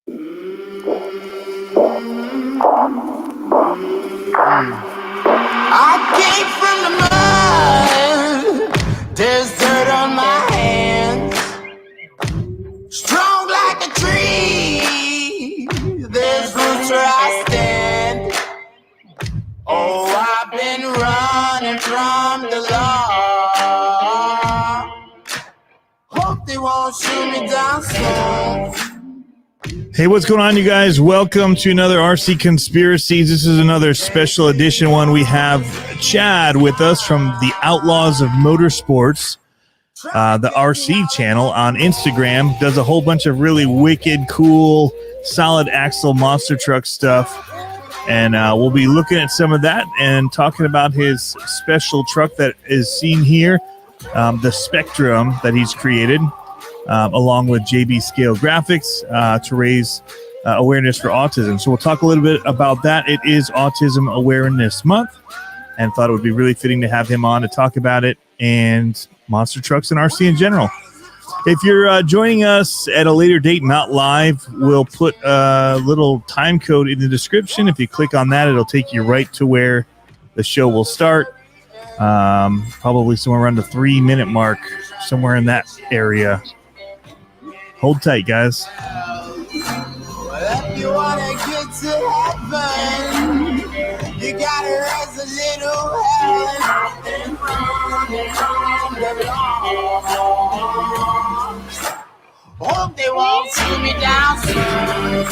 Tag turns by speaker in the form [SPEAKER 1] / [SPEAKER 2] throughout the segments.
[SPEAKER 1] I came from the mud. There's dirt on my hands. Strong like a tree. There's roots where I stand. Oh, I've been running from the law. Hope they won't shoot me down soon.
[SPEAKER 2] Hey, what's going on, you guys? Welcome to another RC Conspiracies. This is another special edition one. We have Chad with us from the Outlaws of Motorsports, the RC channel on Instagram. Does a whole bunch of really wicked, cool, solid axle monster truck stuff. And we'll be looking at some of that and talking about his special truck that is seen here, the Spectrum that he's created. Along with JB Scale Graphics to raise awareness for autism. So we'll talk a little bit about that. It is Autism Awareness Month, and thought it would be really fitting to have him on to talk about it and monster trucks and RC in general. If you're joining us at a later date, not live, we'll put a little time code in the description. If you click on that, it'll take you right to where the show will start. Probably somewhere around the 3-minute mark, somewhere in that area. Hold tight, guys.
[SPEAKER 1] Well, if you wanna get to heaven, you gotta raise a little hell and from the law. Hope they won't shoot me down soon.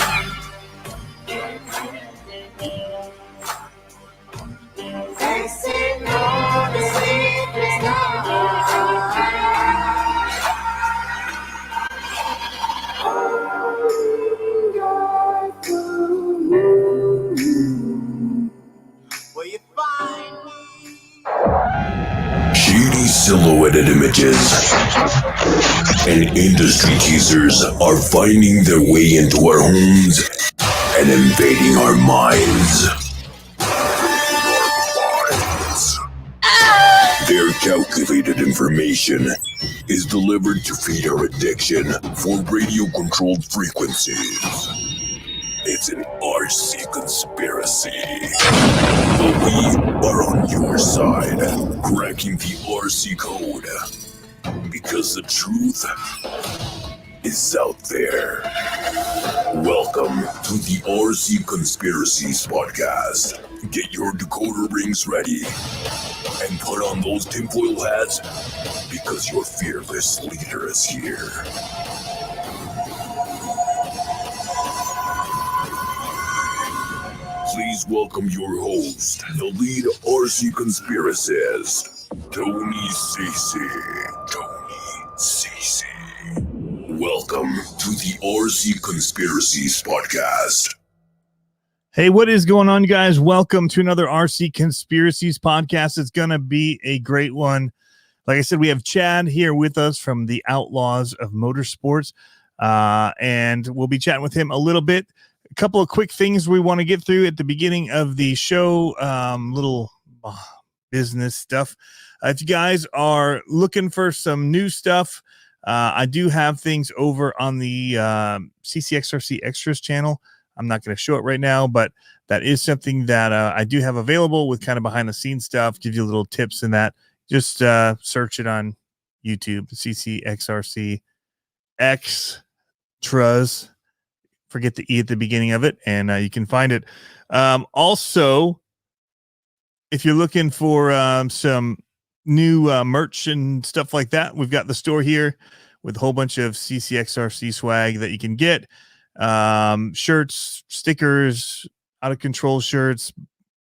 [SPEAKER 1] They say no, the sleep is not.
[SPEAKER 3] Shady silhouetted images and industry teasers are finding their way into our homes and invading our minds. Their calculated information is delivered to feed our addiction for radio-controlled frequencies. It's an RC conspiracy. But we are on your side, cracking the RC code. Because the truth is out there. Welcome to the RC Conspiracies podcast. Get your decoder rings ready and put on those tinfoil hats because your fearless leader is here. Please welcome your host, the lead RC conspiracist, Tony Cece. Welcome to the RC Conspiracies podcast.
[SPEAKER 2] Hey, what is going on, you guys? Welcome to another RC Conspiracies podcast. It's going to be a great one. Like I said, we have Chad here with us from the Outlaws of Motorsports, and we'll be chatting with him a little bit. A couple of quick things we want to get through at the beginning of the show, little business stuff. If you guys are looking for some new stuff, I do have things over on the CCXRC Extras channel. I'm not going to show it right now, but that is something that I do have available with kind of behind the scenes stuff, give you little tips in that. Just search it on YouTube, CCXRC Extras. Forget the E at the beginning of it, and you can find it. Also, if you're looking for some new merch and stuff like that, we've got the store here with a whole bunch of CCXRC swag that you can get. Shirts, stickers, out of control shirts,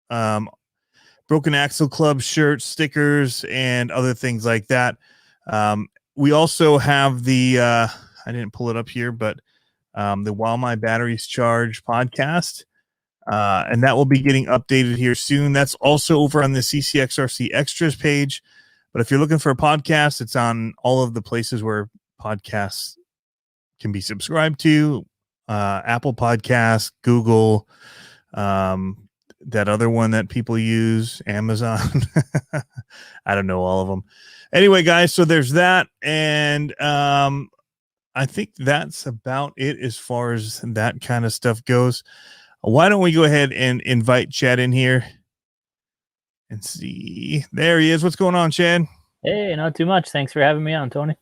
[SPEAKER 2] Broken Axle Club shirts, stickers, and other things like that. We also have the, I didn't pull it up here, but the While My Batteries Charge podcast, and that will be getting updated here soon. That's also over on the CCXRC Extras page. But if you're looking for a podcast, it's on all of the places where podcasts can be subscribed to. Apple Podcasts, Google, that other one that people use, Amazon. I don't know all of them. Anyway, guys, so there's that. And I think that's about it as far as that kind of stuff goes. Why don't we go ahead and invite Chad in here and see? There he is. What's going on, Chad?
[SPEAKER 4] Hey, not too much. Thanks for having me on, Tony.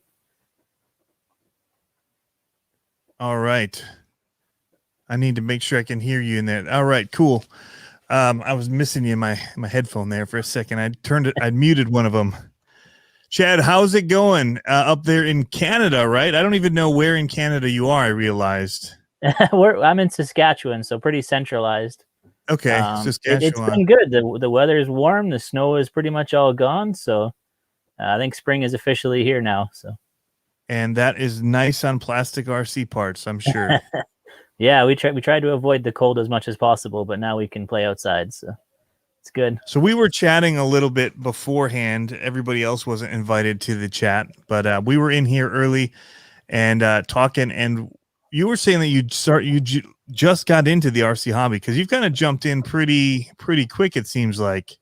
[SPEAKER 2] All right. I need to make sure I can hear you in there. All right, cool. I was missing you in my headphone there for a second. I muted one of them. Chad, how's it going up there in Canada, right? I don't even know where in Canada you are, I realized.
[SPEAKER 4] I'm in Saskatchewan, so pretty centralized.
[SPEAKER 2] Okay, Saskatchewan.
[SPEAKER 4] It's been good. The weather is warm. The snow is pretty much all gone. So I think spring is officially here now. So. And
[SPEAKER 2] that is nice on plastic RC parts, I'm sure.
[SPEAKER 4] Yeah, we try to avoid the cold as much as possible, but now we can play outside, so it's good.
[SPEAKER 2] So we were chatting a little bit beforehand. Everybody else wasn't invited to the chat, but we were in here early and talking. And you were saying that you just got into the RC hobby because you've kind of jumped in pretty quick. It seems like.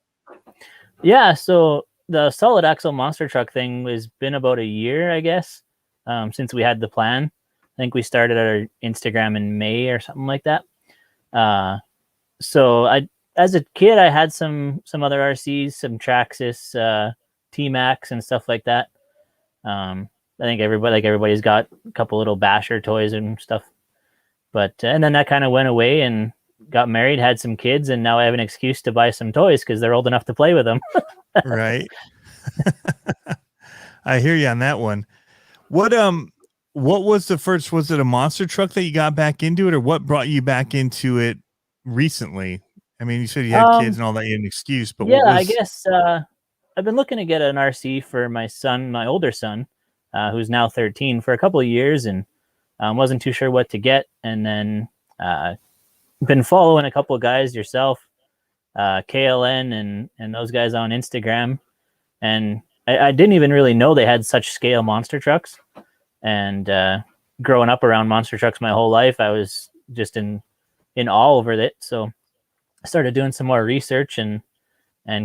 [SPEAKER 4] Yeah. So the solid axle monster truck thing has been about a year, I guess, since we had the plan. I think we started our Instagram in May or something like that. So as a kid, I had some other RCs, some Traxxas, T-Max and stuff like that. I think everybody's got a couple little basher toys and stuff. But and then that kind of went away and got married, had some kids, and now I have an excuse to buy some toys because they're old enough to play with them.
[SPEAKER 2] Right. I hear you on that one. What was the first? Was it a monster truck that you got back into it, or what brought you back into it recently? I mean, you said you had kids and all that, you had an excuse, but
[SPEAKER 4] yeah, I guess I've been looking to get an RC for my son, my older son, who's now 13, for a couple of years, and wasn't too sure what to get, and then been following a couple of guys, yourself, KLN, and those guys on Instagram, and I didn't even really know they had such scale monster trucks. And growing up around monster trucks my whole life, I was just in awe over it. So I started doing some more research and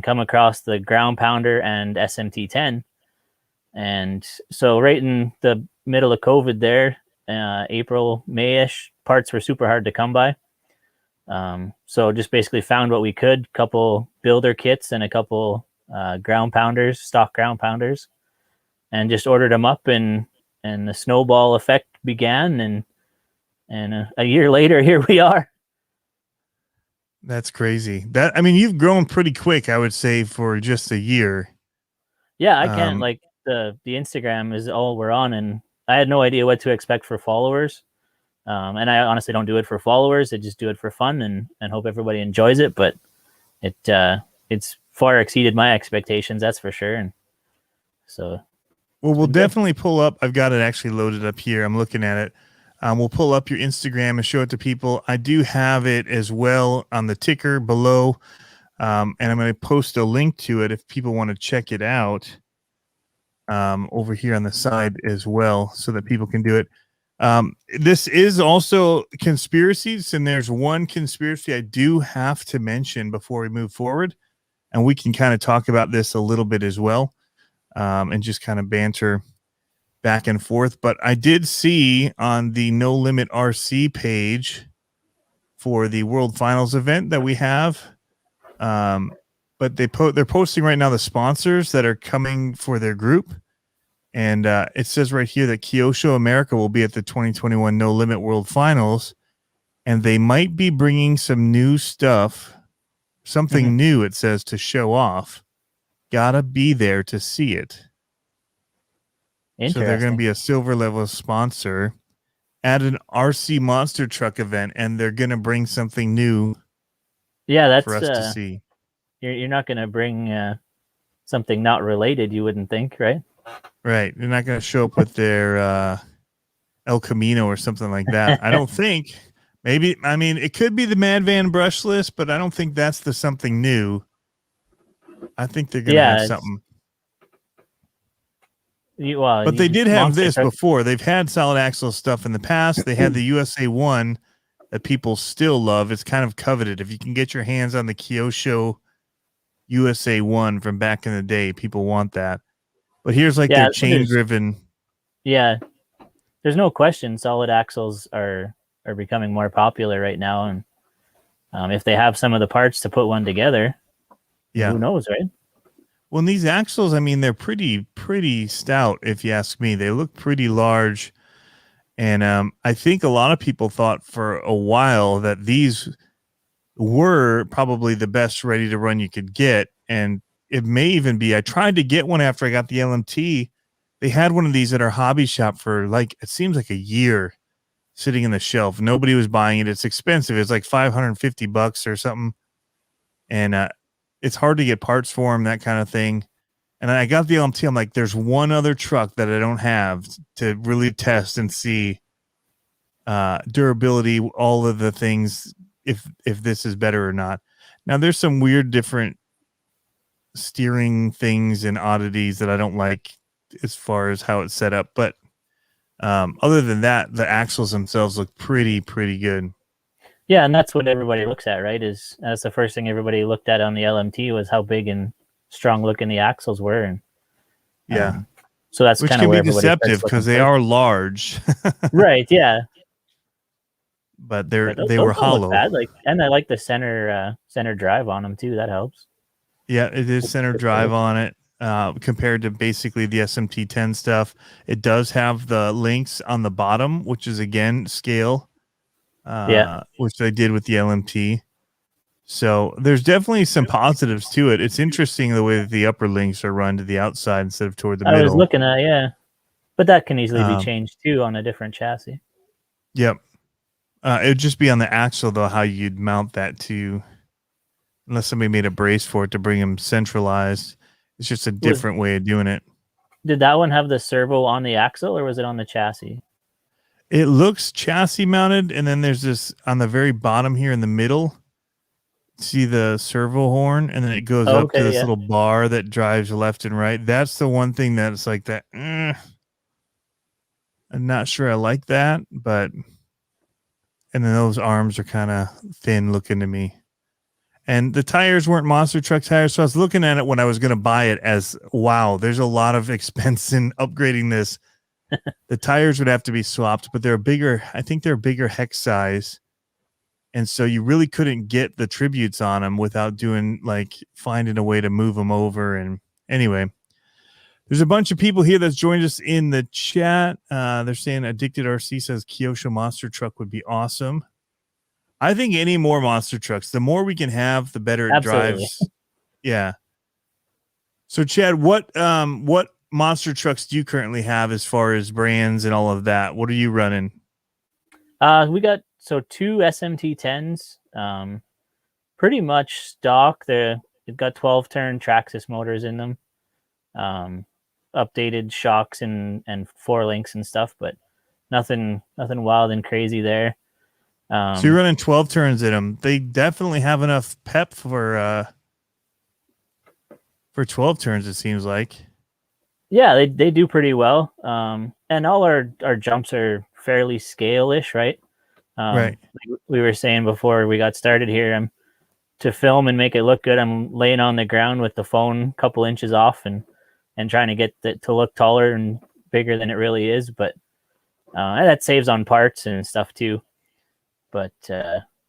[SPEAKER 4] come across the ground pounder and SMT-10. And so right in the middle of COVID there, April, May-ish, parts were super hard to come by. So just basically found what we could, couple builder kits and a couple ground pounders, stock ground pounders, and just ordered them up, and the snowball effect began, and a year later, here we are.
[SPEAKER 2] That's crazy. I mean, you've grown pretty quick, I would say, for just a year.
[SPEAKER 4] Yeah, I can't, like, the Instagram is all we're on, and I had no idea what to expect for followers. And I honestly don't do it for followers. I just do it for fun and hope everybody enjoys it. But it's far exceeded my expectations, that's for sure. And so...
[SPEAKER 2] Well, we'll definitely pull up. I've got it actually loaded up here. I'm looking at it. We'll pull up your Instagram and show it to people. I do have it as well on the ticker below. And I'm going to post a link to it if people want to check it out over here on the side as well so that people can do it. This is also conspiracies, and there's one conspiracy I do have to mention before we move forward. And we can kind of talk about this a little bit as well. And just kind of banter back and forth. But I did see on the No Limit RC page for the World Finals event that we have, but they're posting right now the sponsors that are coming for their group. And it says right here that Kyosho America will be at the 2021 No Limit World Finals, and they might be bringing some new stuff, something new, it says, to show off. Gotta be there to see it. So they're going to be a silver level sponsor at an RC monster truck event, and they're going to bring something new.
[SPEAKER 4] Yeah, that's
[SPEAKER 2] for us to see.
[SPEAKER 4] You're not going to bring something not related, you wouldn't think, right?
[SPEAKER 2] Right. They're not going to show up with their El Camino or something like that. I don't think. Maybe, I mean, it could be the Mad Van brushless, but I don't think that's the something new. I think they're going to have something. But they did have this before. They've had solid axle stuff in the past. They had the USA 1 that people still love. It's kind of coveted. If you can get your hands on the Kyosho USA 1 from back in the day, people want that. But here's like their chain driven.
[SPEAKER 4] Yeah. there's no question solid axles are becoming more popular right now, and if they have some of the parts to put one together, who knows, right?
[SPEAKER 2] Well, and these axles, I mean, they're pretty stout, if you ask me. They look pretty large, and I think a lot of people thought for a while that these were probably the best ready to run you could get, and it may even be. I tried to get one after I got the LMT. They had one of these at our hobby shop for like, it seems like a year, sitting in the shelf. Nobody was buying it. It's expensive. It's like $550 or something, and it's hard to get parts for them, that kind of thing. And I got the LMT. I'm like, there's one other truck that I don't have to really test and see durability, all of the things, if this is better or not. Now, there's some weird different steering things and oddities that I don't like as far as how it's set up, but other than that, the axles themselves look pretty good.
[SPEAKER 4] Yeah, and that's what everybody looks at, right? That's the first thing everybody looked at on the LMT was how big and strong looking the axles were, and so that's
[SPEAKER 2] which
[SPEAKER 4] kind
[SPEAKER 2] can
[SPEAKER 4] of where
[SPEAKER 2] be deceptive because they are large,
[SPEAKER 4] right? Yeah,
[SPEAKER 2] but they were hollow.
[SPEAKER 4] Like, and I like the center drive on them too. That helps.
[SPEAKER 2] Yeah, it is center drive on it. Compared to basically the SMT10 stuff, it does have the links on the bottom, which is again scale, which they did with the LMT. So there's definitely some positives to it. It's interesting the way that the upper links are run to the outside instead of toward the middle.
[SPEAKER 4] I was looking at, but that can easily be changed too on a different chassis.
[SPEAKER 2] Yep. It would just be on the axle though, how you'd mount that to, unless somebody made a brace for it to bring them centralized. It's just a different way of doing it.
[SPEAKER 4] Did that one have the servo on the axle or was it on the chassis?
[SPEAKER 2] It looks chassis mounted, and then there's this on the very bottom here in the middle. See the servo horn, and then it goes up to this little bar that drives left and right. That's the one thing that's like that. I'm not sure I like that, but and then those arms are kind of thin looking to me. And the tires weren't monster truck tires, so I was looking at it when I was going to buy it as, wow, there's a lot of expense in upgrading this. The tires would have to be swapped, but they're bigger. I think they're bigger hex size. And so you really couldn't get the tributes on them without finding a way to move them over. And anyway, there's a bunch of people here that's joined us in the chat. They're saying Addicted RC says Kyosho monster truck would be awesome. I think any more monster trucks, the more we can have, the better it drives. Yeah. So Chad, what monster trucks do you currently have as far as brands and all of that? What are you running?
[SPEAKER 4] We got two SMT10s, pretty much stock. They've got 12-turn Traxxas motors in them, updated shocks and 4 links and stuff, but nothing wild and crazy there.
[SPEAKER 2] So you're running 12 turns in them. They definitely have enough pep for 12 turns, it seems like.
[SPEAKER 4] Yeah, they do pretty well. And all our jumps are fairly scale-ish, right?
[SPEAKER 2] Right.
[SPEAKER 4] Like we were saying before we got started here, to film and make it look good, I'm laying on the ground with the phone a couple inches off and trying to get it to look taller and bigger than it really is. But that saves on parts and stuff too. But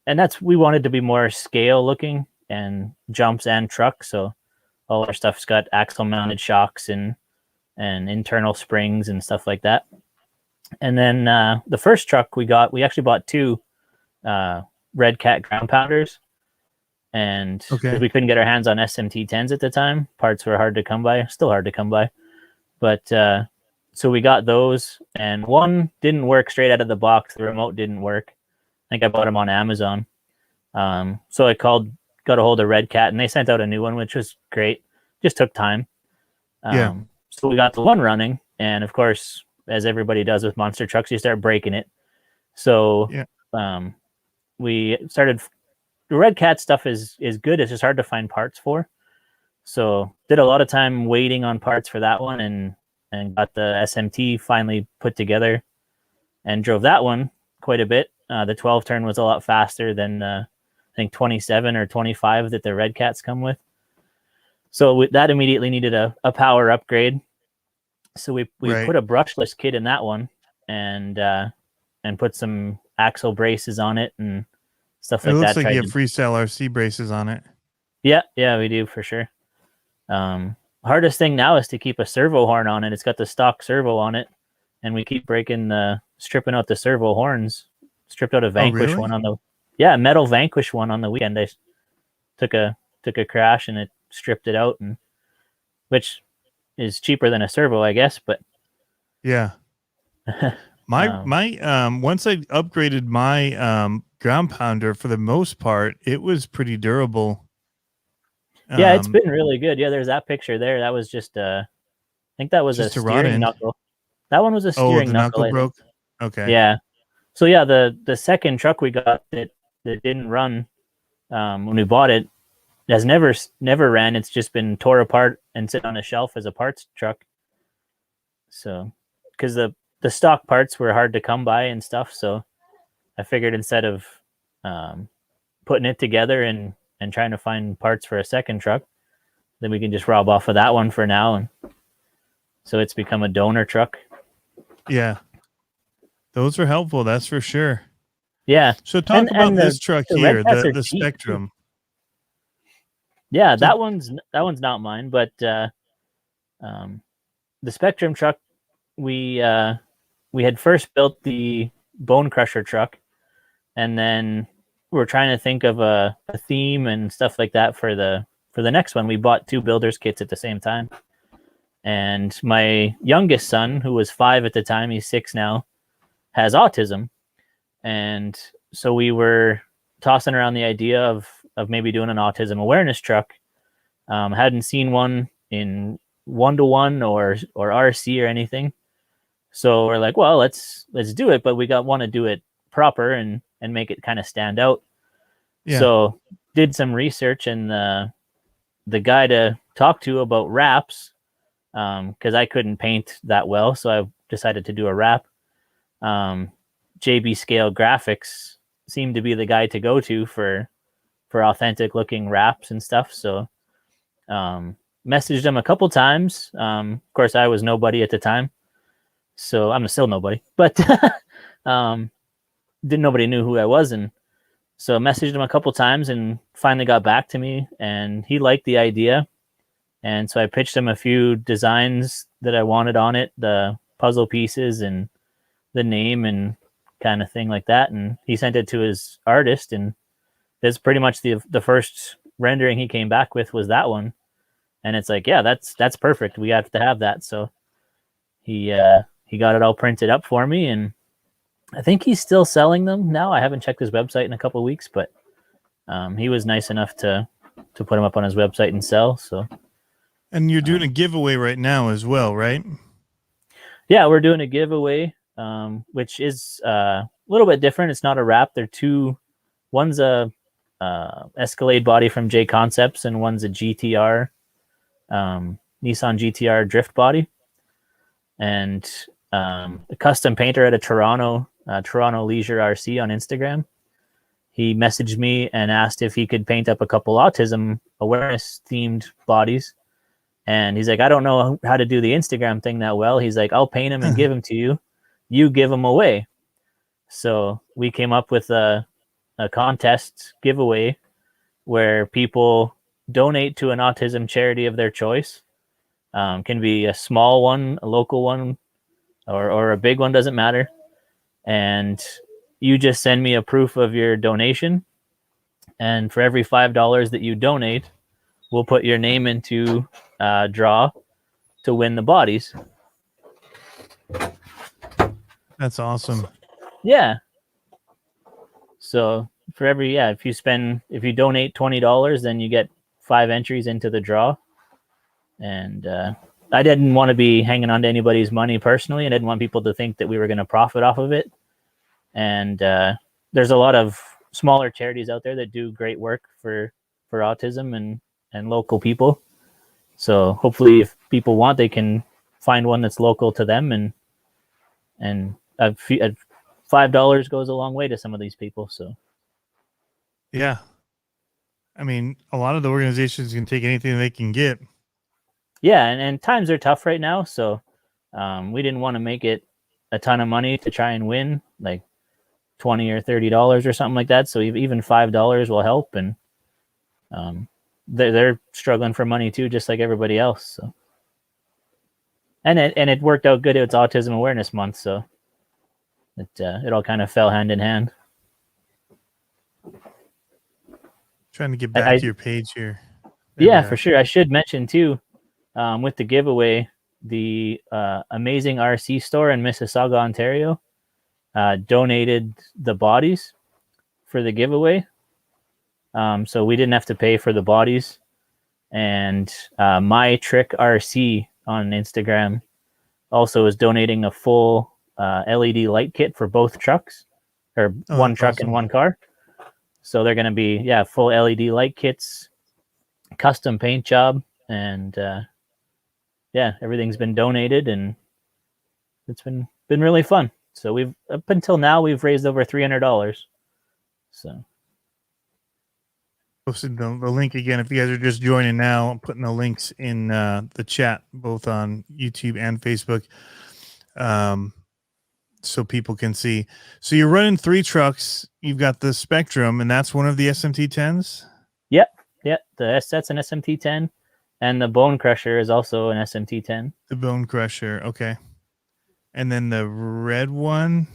[SPEAKER 4] and we wanted to be more scale looking and jumps and trucks. So all our stuff's got axle mounted shocks and internal springs and stuff like that. And then the first truck we actually bought 2 Red Cat ground pounders, and because we couldn't get our hands on SMT10s at the time, parts were hard to come by, still hard to come by. But so we got those, and one didn't work straight out of the box. The remote didn't work. I think I bought them on Amazon. So I got a hold of Red Cat, and they sent out a new one, which was great. Just took time. So we got the one running, and of course, as everybody does with monster trucks, you start breaking it. So we started. The Red Cat stuff is good. It's just hard to find parts for. So did a lot of time waiting on parts for that one, and got the SMT finally put together, and drove that one quite a bit. The 12 turn was a lot faster than I think 27 or 25 that the Red Cats come with. So that immediately needed a power upgrade. So we put a brushless kit in that one, and put some axle braces on it and stuff
[SPEAKER 2] It
[SPEAKER 4] like
[SPEAKER 2] looks
[SPEAKER 4] that.
[SPEAKER 2] like you have freestyle RC braces on it.
[SPEAKER 4] Yeah, we do for sure. Hardest thing now is to keep a servo horn on it. It's got the stock servo on it, and we keep stripping out the servo horns. Stripped out a Vanquish
[SPEAKER 2] really?
[SPEAKER 4] one on the metal Vanquish one on the weekend. I took a crash and it stripped it out, and which is cheaper than a servo, I guess. But
[SPEAKER 2] yeah, my once I upgraded my ground pounder, for the most part, it was pretty durable.
[SPEAKER 4] Yeah, it's been really good. Yeah, there's that picture there. That was just I think that was a steering knuckle. That one was a steering knuckle.
[SPEAKER 2] Knuckle broke. Okay.
[SPEAKER 4] Yeah. So yeah, the second truck we got that didn't run when we bought it has never ran. It's just been tore apart and sit on a shelf as a parts truck. So because the stock parts were hard to come by and stuff, so I figured instead of putting it together and trying to find parts for a second truck, then we can just rob off of that one for now, and so it's become a donor truck.
[SPEAKER 2] Yeah, those are helpful, that's for sure.
[SPEAKER 4] Yeah.
[SPEAKER 2] So talk about this truck here, the Spectrum.
[SPEAKER 4] Yeah, that one's not mine, but the Spectrum truck, we had first built the Bone Crusher truck, and then we're trying to think of a theme and stuff like that for the next one. We bought 2 builders kits at the same time, and my youngest son, who was 5 at the time, he's 6 now, has autism, and so we were tossing around the idea of maybe doing an autism awareness truck. Hadn't seen one in 1-to-1 or RC or anything, so we're like, well, let's do it, but we want to do it proper and make it kind of stand out. Yeah. So did some research, and the guy to talk to about wraps, because I couldn't paint that well, so I decided to do a wrap. JB Scale Graphics seemed to be the guy to go to for authentic looking wraps and stuff. So messaged him a couple times. Of course, I was nobody at the time, so I'm still nobody, but nobody knew who I was, and so messaged him a couple times and finally got back to me, and he liked the idea. And so I pitched him a few designs that I wanted on it, the puzzle pieces and the name and kind of thing like that. And he sent it to his artist, and that's pretty much the first rendering he came back with was that one. And it's like, yeah, that's perfect. We have to have that. So he got it all printed up for me, and I think he's still selling them now. I haven't checked his website in a couple of weeks, but he was nice enough to put them up on his website and sell. So,
[SPEAKER 2] and you're doing a giveaway right now as well, right?
[SPEAKER 4] Yeah, we're doing a giveaway, which is a little bit different. It's not a wrap. They're two. One's a Escalade body from J Concepts, and one's a GTR, Nissan GTR drift body, and a custom painter at a Toronto Leisure RC on Instagram. He messaged me and asked if he could paint up a couple autism awareness themed bodies. And he's like, I don't know how to do the Instagram thing that well. He's like, I'll paint them and give them to you. You give them away. So we came up with a contest giveaway where people donate to an autism charity of their choice. Can be a small one, a local one, or a big one, doesn't matter. And you just send me a proof of your donation. And for every $5 that you donate, we'll put your name into a draw to win the bodies.
[SPEAKER 2] That's awesome.
[SPEAKER 4] Yeah. So for every, if you donate $20, then you get 5 entries into the draw. And I didn't want to be hanging on to anybody's money personally, and I didn't want people to think that we were going to profit off of it. And there's a lot of smaller charities out there that do great work for autism and local people. So hopefully if people want, they can find one that's local to them, and $5 goes a long way to some of these people. So
[SPEAKER 2] yeah, I mean, a lot of the organizations can take anything they can get.
[SPEAKER 4] Yeah, and times are tough right now, so we didn't want to make it a ton of money to try and win, like $20 or $30 or something like that. So even $5 will help, and they're struggling for money too, just like everybody else. So, and it worked out good. It's Autism Awareness Month, so it all kind of fell hand in hand.
[SPEAKER 2] Trying to get back to your page here.
[SPEAKER 4] Yeah, for sure. I should mention too, with the giveaway, the Amazing RC store in Mississauga, Ontario, donated the bodies for the giveaway. So we didn't have to pay for the bodies. And My Trick RC on Instagram also is donating a full LED light kit for both trucks, or one truck
[SPEAKER 2] awesome.
[SPEAKER 4] and one car. So they're going to be, full LED light kits, custom paint job, and everything's been donated, and it's been really fun. So we've, up until now, we've raised over $300. So
[SPEAKER 2] posted the link again. If you guys are just joining now, I'm putting the links in the chat, both on YouTube and Facebook, so people can see. So you're running 3 trucks. You've got the Spectrum, and that's one of the SMT10s?
[SPEAKER 4] Yep. That's an SMT10, and the Bone Crusher is also an SMT10.
[SPEAKER 2] The Bone Crusher, okay. And then the red one?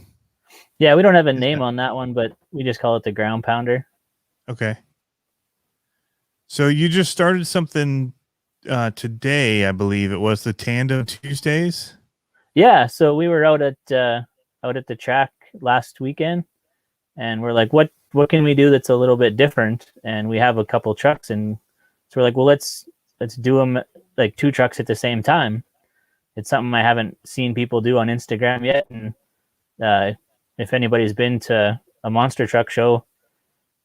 [SPEAKER 4] Yeah, we don't have a name on that one, but we just call it the Ground Pounder.
[SPEAKER 2] Okay. So you just started something today, I believe it was, the Tandem Tuesdays?
[SPEAKER 4] Yeah, so we were out at the track last weekend, and we're like, what can we do that's a little bit different? And we have a couple trucks, and so we're like, well, let's do them like 2 trucks at the same time. It's something I haven't seen people do on Instagram yet, and if anybody's been to a monster truck show,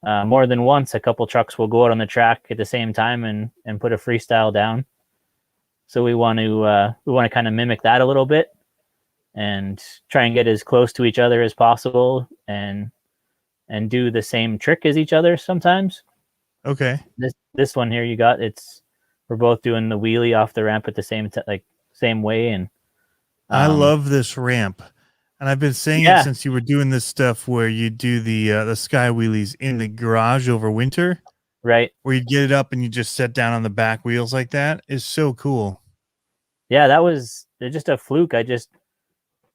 [SPEAKER 4] more than once, a couple trucks will go out on the track at the same time and put a freestyle down. So we want to kind of mimic that a little bit and try and get as close to each other as possible, and do the same trick as each other sometimes.
[SPEAKER 2] Okay.
[SPEAKER 4] This one here, we're both doing the wheelie off the ramp at the same way, and
[SPEAKER 2] I love this ramp. And I've been saying it since you were doing this stuff where you do the sky wheelies in the garage over winter.
[SPEAKER 4] Right.
[SPEAKER 2] Where you get it up and you just set down on the back wheels like that is so cool.
[SPEAKER 4] Yeah, that was just a fluke. I just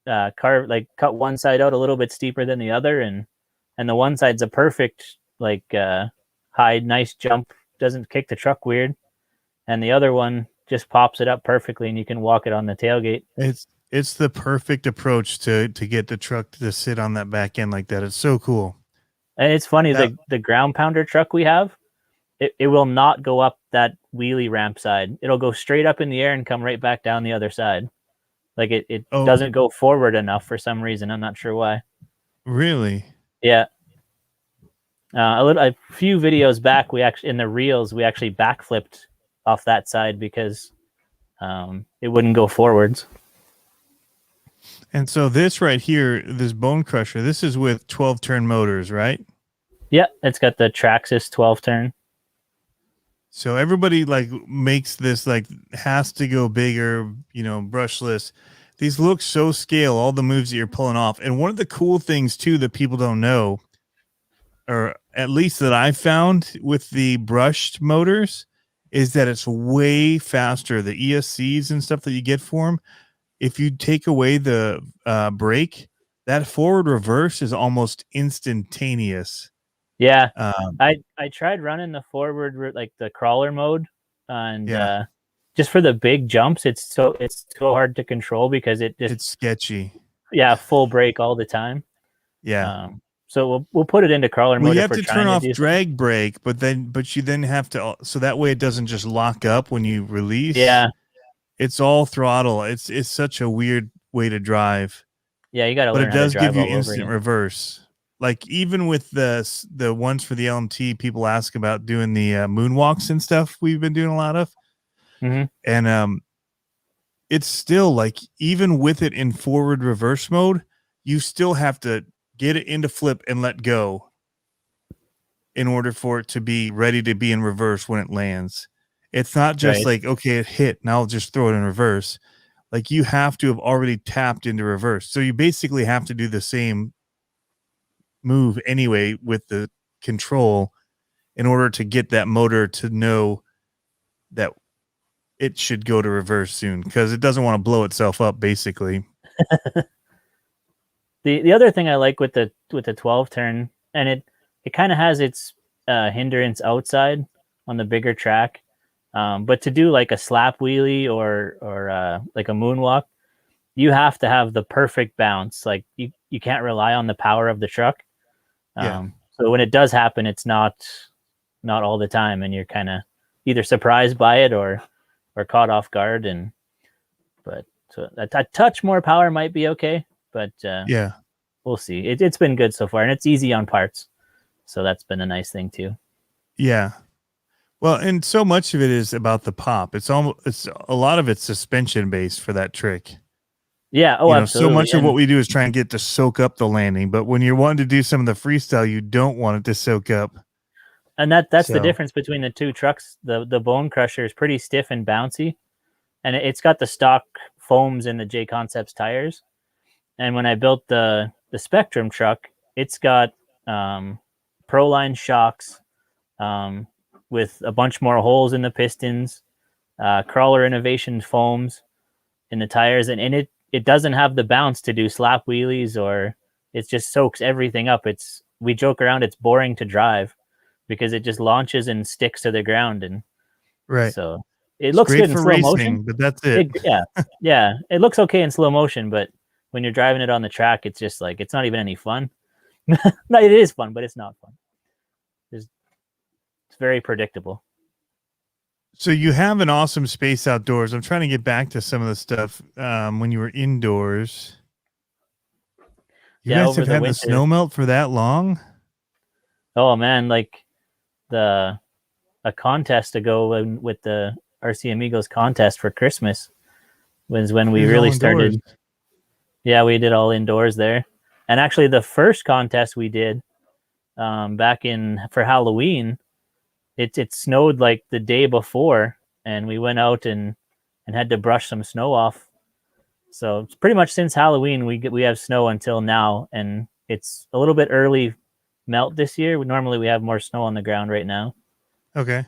[SPEAKER 4] cut one side out a little bit steeper than the other, and the one side's a perfect high, nice jump, doesn't kick the truck weird, and the other one just pops it up perfectly, and you can walk it on the tailgate.
[SPEAKER 2] It's the perfect approach to get the truck to sit on that back end like that. It's so cool.
[SPEAKER 4] And it's funny, the Ground Pounder truck we have, it will not go up that wheelie ramp side. It'll go straight up in the air and come right back down the other side. Like it doesn't go forward enough for some reason. I'm not sure why.
[SPEAKER 2] Really?
[SPEAKER 4] Yeah. A few videos back, in the reels, we actually backflipped off that side because it wouldn't go forwards.
[SPEAKER 2] And so this right here, this Bone Crusher, this is with 12-turn motors, right?
[SPEAKER 4] Yeah, it's got the Traxxas 12-turn.
[SPEAKER 2] So everybody makes this has to go bigger, brushless. These look so scale, all the moves that you're pulling off. And one of the cool things too that people don't know, or at least that I found with the brushed motors, is that it's way faster. The ESCs and stuff that you get for them, if you take away the brake, that forward reverse is almost instantaneous.
[SPEAKER 4] Yeah, I tried running the forward, the crawler mode, and just for the big jumps, it's so hard to control because it's
[SPEAKER 2] sketchy.
[SPEAKER 4] Yeah, full brake all the time.
[SPEAKER 2] Yeah.
[SPEAKER 4] So we'll put it into crawler mode.
[SPEAKER 2] You have to turn off drag brake, but you then have to, so that way it doesn't just lock up when you release.
[SPEAKER 4] Yeah.
[SPEAKER 2] It's all throttle. It's such a weird way to drive.
[SPEAKER 4] Yeah, you got to learn how to drive.
[SPEAKER 2] But it does give you instant reverse. Like even with the ones for the LMT, people ask about doing the moonwalks and stuff. We've been doing a lot of, and it's still even with it in forward reverse mode, you still have to get it into flip and let go in order for it to be ready to be in reverse when it lands. It's not just okay, it hit, now I'll just throw it in reverse. like you have to have already tapped into reverse. So you basically have to do the same move anyway with the control in order to get that motor to know that it should go to reverse soon, because it doesn't want to blow itself up basically.
[SPEAKER 4] The other thing I like with the 12 turn, and it kind of has its hindrance outside on the bigger track, but to do like a slap wheelie or like a moonwalk, you have to have the perfect bounce. Like you can't rely on the power of the truck. So when it does happen, it's not all the time, and you're kind of either surprised by it or caught off guard. But so a touch more power might be okay, but we'll see. It's been good so far, and it's easy on parts, so that's been a nice thing too.
[SPEAKER 2] Yeah. Well, and so much of it is about the pop. It's a lot of it's suspension based for that trick.
[SPEAKER 4] Yeah. Oh, absolutely.
[SPEAKER 2] So much of what we do is try and get to soak up the landing, but when you're wanting to do some of the freestyle, you don't want it to soak up.
[SPEAKER 4] And that's the difference between the two trucks. The Bone Crusher is pretty stiff and bouncy, and it's got the stock foams in the J Concepts tires. And when I built the Spectrum truck, it's got Proline shocks with a bunch more holes in the pistons, Crawler Innovation foams in the tires, and it doesn't have the bounce to do slap wheelies, or it just soaks everything up. We joke around, it's boring to drive because it just launches and sticks to the ground, and
[SPEAKER 2] right.
[SPEAKER 4] So it looks good in slow motion,
[SPEAKER 2] but that's it.
[SPEAKER 4] Yeah, it looks okay in slow motion, but when you're driving it on the track, it's just like it's not even any fun. No, it is fun, but it's not fun. It's very predictable.
[SPEAKER 2] So you have an awesome space outdoors. I'm trying to get back to some of the stuff when you were indoors. You guys have had the snow melt for that long?
[SPEAKER 4] Oh man, like a contest ago with the RC Amigos contest for Christmas was when we really started. Yeah, we did all indoors there. And actually the first contest we did back for Halloween, it snowed like the day before, and we went out and had to brush some snow off. So it's pretty much since Halloween we have snow until now, and it's a little bit early melt this year. Normally we have more snow on the ground right now.
[SPEAKER 2] Okay.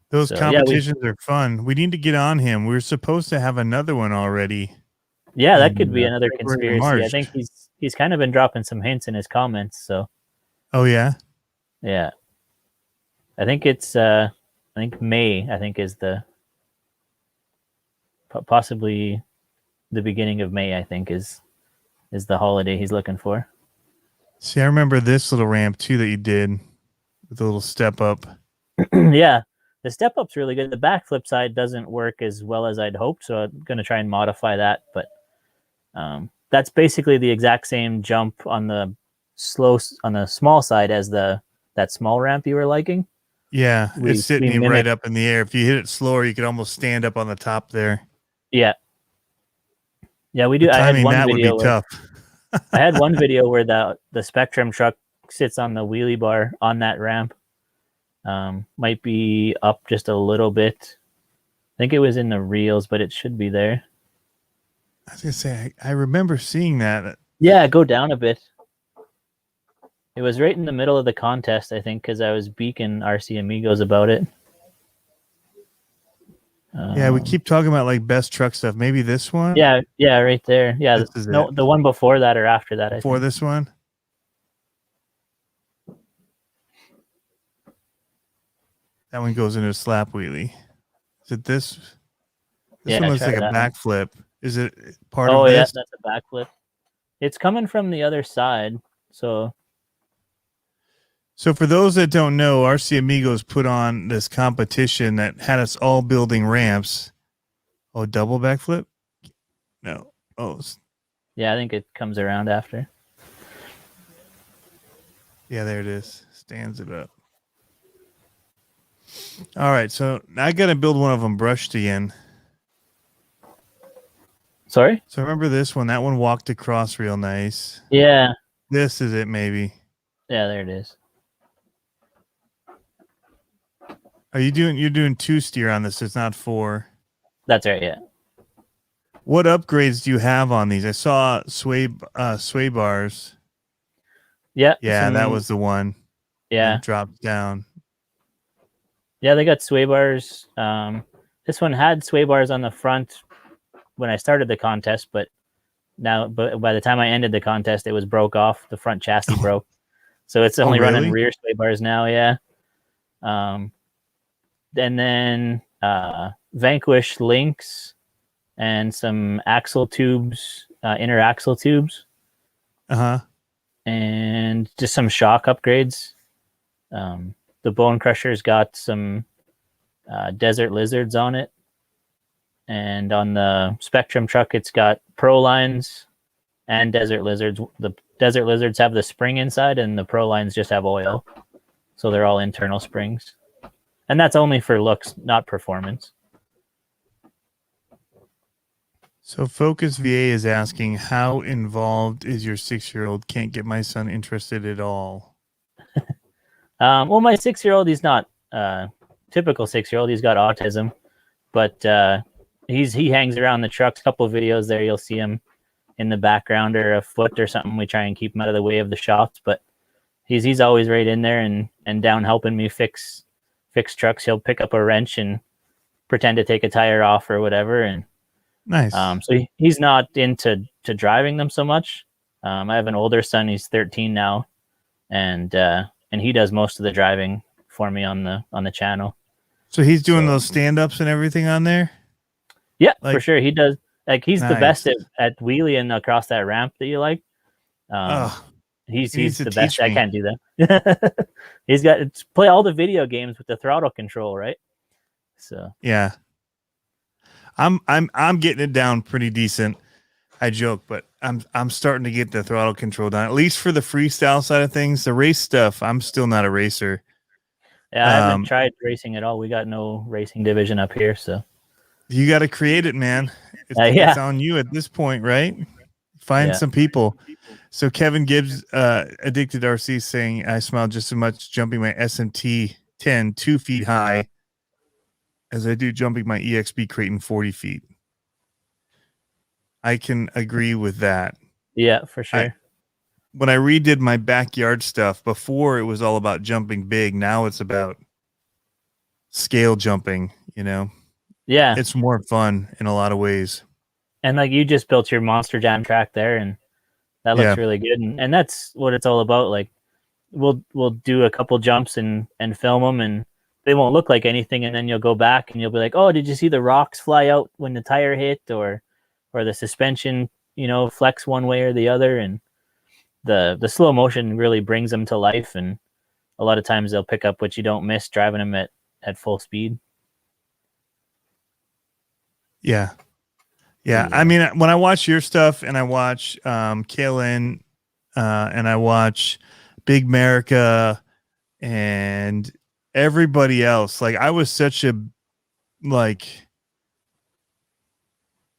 [SPEAKER 2] Those competitions are fun. We need to get on him. We're supposed to have another one already.
[SPEAKER 4] Yeah, that could be another conspiracy. I think he's kind of been dropping some hints in his comments. So.
[SPEAKER 2] Oh yeah.
[SPEAKER 4] Yeah. I think it's May. I think is the possibly the beginning of May. I think is the holiday he's looking for.
[SPEAKER 2] See, I remember this little ramp too that you did with a little step up.
[SPEAKER 4] Yeah, the step up's really good. The backflip side doesn't work as well as I'd hoped, so I'm going to try and modify that. But that's basically the exact same jump on the small side as that small ramp you were liking.
[SPEAKER 2] Yeah, it's sitting right up in the air. If you hit it slower, you could almost stand up on the top there.
[SPEAKER 4] Yeah. Yeah, we do. I had one video
[SPEAKER 2] would be tough.
[SPEAKER 4] I had one video where the Spectrum truck sits on the wheelie bar on that ramp. Might be up just a little bit. I think it was in the reels, but it should be there.
[SPEAKER 2] I was gonna say I remember seeing that.
[SPEAKER 4] Yeah, go down a bit. It was right in the middle of the contest, I think, because I was beaking RC Amigos about it.
[SPEAKER 2] Yeah, we keep talking about like best truck stuff. Maybe this one?
[SPEAKER 4] Yeah, right there. Yeah, the one before that or after that.
[SPEAKER 2] Before this one? That one goes into a slap wheelie. Is it this? This one looks like a backflip. Is it part of this?
[SPEAKER 4] Oh, yeah, that's a backflip. It's coming from the other side, so...
[SPEAKER 2] So for those that don't know, RC Amigos put on this competition that had us all building ramps. Oh, double backflip? No. Oh.
[SPEAKER 4] Yeah, I think it comes around after.
[SPEAKER 2] Yeah, there it is. Stands it up. All right, so I got to build one of them brushed again.
[SPEAKER 4] Sorry?
[SPEAKER 2] So remember this one? That one walked across real nice.
[SPEAKER 4] Yeah.
[SPEAKER 2] This is it, maybe.
[SPEAKER 4] Yeah, there it is.
[SPEAKER 2] You're doing 2 steer on this, it's not 4.
[SPEAKER 4] That's right, yeah.
[SPEAKER 2] What upgrades do you have on these? I saw sway bars.
[SPEAKER 4] Yeah.
[SPEAKER 2] Yeah, that was the one.
[SPEAKER 4] Yeah.
[SPEAKER 2] It dropped down.
[SPEAKER 4] Yeah, they got sway bars. This one had sway bars on the front when I started the contest, but by the time I ended the contest, it was broke off. The front chassis broke, so it's only running
[SPEAKER 2] really?
[SPEAKER 4] rear sway bars now. Yeah. And then Vanquish links and some axle tubes, inner axle tubes, and just some shock upgrades. The Bone Crusher's got some Desert Lizards on it, and on the Spectrum truck, it's got Pro Lines and Desert Lizards. The Desert Lizards have the spring inside, and the Pro Lines just have oil, so they're all internal springs, and that's only for looks, not performance.
[SPEAKER 2] So Focus VA is asking, how involved is your 6-year-old? Can't get my son interested at all.
[SPEAKER 4] Well, my 6-year-old, he's not typical 6-year-old. He's got autism, but he hangs around the trucks. A couple of videos there, you'll see him in the background or a foot or something. We try and keep him out of the way of the shots, but he's always right in there and down helping me fix trucks. He'll pick up a wrench and pretend to take a tire off or whatever, and
[SPEAKER 2] nice.
[SPEAKER 4] So he's not into driving them so much. I have an older son; he's 13 now, and he does most of the driving for me on the channel.
[SPEAKER 2] So he's doing those stand-ups and everything on there?
[SPEAKER 4] Yeah, for sure. He does. Like, he's
[SPEAKER 2] nice.
[SPEAKER 4] the best at wheeling across that ramp that you like. He's the best. I can't do that. He's got to play all the video games with the throttle control, right? So
[SPEAKER 2] yeah. I'm getting it down pretty decent. I joke, but I'm starting to get the throttle control down, at least for the freestyle side of things. The race stuff, I'm still not a racer.
[SPEAKER 4] Yeah, I haven't tried racing at all. We got no racing division up here, so
[SPEAKER 2] you got to create it, man. It's on you at this point, right? Find some people. So Kevin Gibbs, Addicted RC, saying, I smile just as much jumping my SMT 10 2 feet high as I do jumping my EXP Creighton 40 feet. I can agree with that.
[SPEAKER 4] Yeah, for sure.
[SPEAKER 2] When I redid my backyard stuff, before it was all about jumping big. Now it's about scale jumping, you know?
[SPEAKER 4] Yeah.
[SPEAKER 2] It's more fun in a lot of ways.
[SPEAKER 4] And like, you just built your Monster Jam track there, and that looks really good. And that's what it's all about. Like, we'll do a couple jumps and film them, and they won't look like anything. And then you'll go back and you'll be like, oh, did you see the rocks fly out when the tire hit, or the suspension, flex one way or the other? And the slow motion really brings them to life. And a lot of times they'll pick up what you don't miss driving them at full speed.
[SPEAKER 2] Yeah. Yeah. I mean, when I watch your stuff and I watch KLN and I watch Big America and everybody else, like, I was such a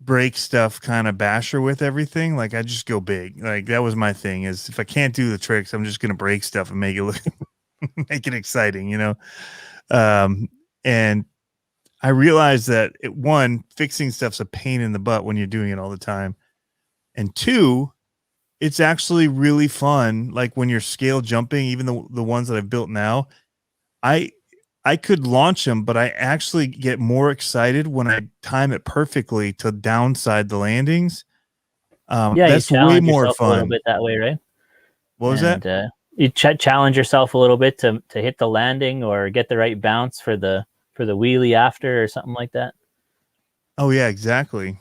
[SPEAKER 2] break stuff kind of basher with everything. Like, I just go big. Like, that was my thing, is if I can't do the tricks, I'm just going to break stuff and make it look make it exciting, and I realized that one, fixing stuff's a pain in the butt when you're doing it all the time. And two, it's actually really fun. Like, when you're scale jumping, even the ones that I've built now, I could launch them, but I actually get more excited when I time it perfectly to downside the landings. That's way more fun.
[SPEAKER 4] A little bit that way, right?
[SPEAKER 2] What was that?
[SPEAKER 4] You challenge yourself a little bit to hit the landing or get the right bounce for the wheelie after, or something like that.
[SPEAKER 2] Oh yeah, exactly.